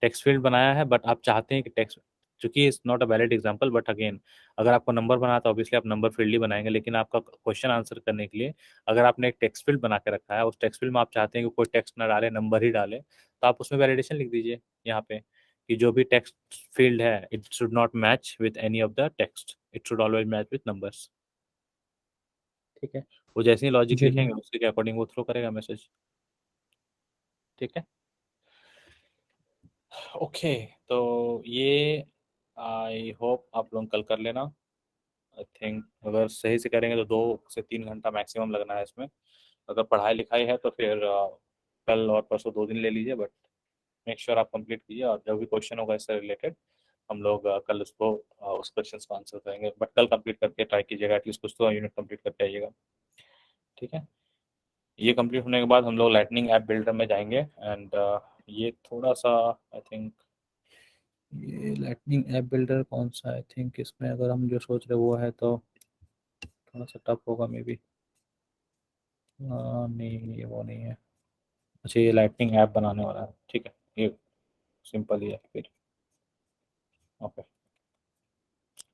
टेक्स्ट फील्ड बनाया है, बट आप चाहते हैं कि टेक्स्ट, चूंकि it's not a valid example, but again अगर आपको नंबर बनाना तो ऑब्वियसली आप नंबर फील्ड ही बनाएंगे, लेकिन आपका क्वेश्चन आंसर करने के लिए अगर आपने एक टेक्स्ट फील्ड बना के रखा है, उस टेक्स्ट फील्ड में आप चाहते हैं कि कोई टेक्स्ट ना डाले, नंबर ही डाले, तो आप उसमें वैलिडेशन लिख दीजिए यहाँ पे कि जो भी टेक्स्ट फील्ड है it should not match with any of the text, it should always match with numbers. ठीक है, वो जैसे ही लॉजिक
जी
लिखेंगे उसके अकॉर्डिंग वो थ्रो करेगा मैसेज। ठीक है, ओके, तो ये आई होप आप लोग कल कर लेना। आई थिंक अगर सही से करेंगे तो 2 से 3 घंटा मैक्सिमम लगना है इसमें। अगर पढ़ाई लिखाई है तो फिर कल और परसों 2 दिन ले लीजिए, बट मेक श्योर आप कंप्लीट कीजिए, और जब भी क्वेश्चन होगा इससे रिलेटेड हम लोग कल उसको उस क्वेश्चन को आंसर करेंगे, बट कल कंप्लीट करके ट्राई कीजिएगा, एटलीस्ट कुछ तो यूनिट कंप्लीट करके आइएगा। ठीक है, ये कंप्लीट होने के बाद हम लोग लाइटनिंग ऐप बिल्डर में जाएंगे, एंड ये थोड़ा सा आई थिंक, ये लाइटनिंग ऐप बिल्डर कौन सा, आई थिंक इसमें अगर हम जो सोच रहे वो है तो थोड़ा सा टफ होगा मे बी। नहीं ये वो नहीं है। अच्छा ये लाइटनिंग ऐप बनाने वाला है, ठीक है, ये सिंपल ही है फिर। ओके,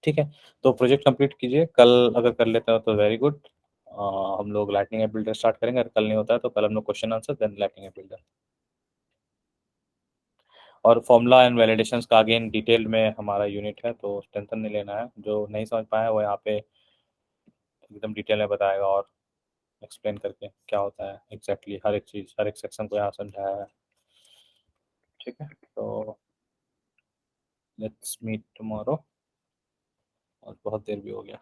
ठीक है, तो प्रोजेक्ट कंप्लीट कीजिए, कल अगर कर लेते हो तो वेरी गुड। हम लोग लाइटनिंग ऐप बिल्डर स्टार्ट करेंगे, अगर कल नहीं होता है तो कल हम लोग question answer then lightning app builder. और फॉर्मूला एंड वैलिडेशंस का अगेन डिटेल में हमारा यूनिट है, तो टेंशन नहीं लेना है। जो नहीं समझ पाया वो यहाँ पे एकदम डिटेल में बताएगा और एक्सप्लेन करके क्या होता है एग्जैक्टली हर एक चीज़, हर एक सेक्शन को यहाँ समझाया है। ठीक है, तो लेट्स मीट टुमारो, और बहुत देर भी हो गया।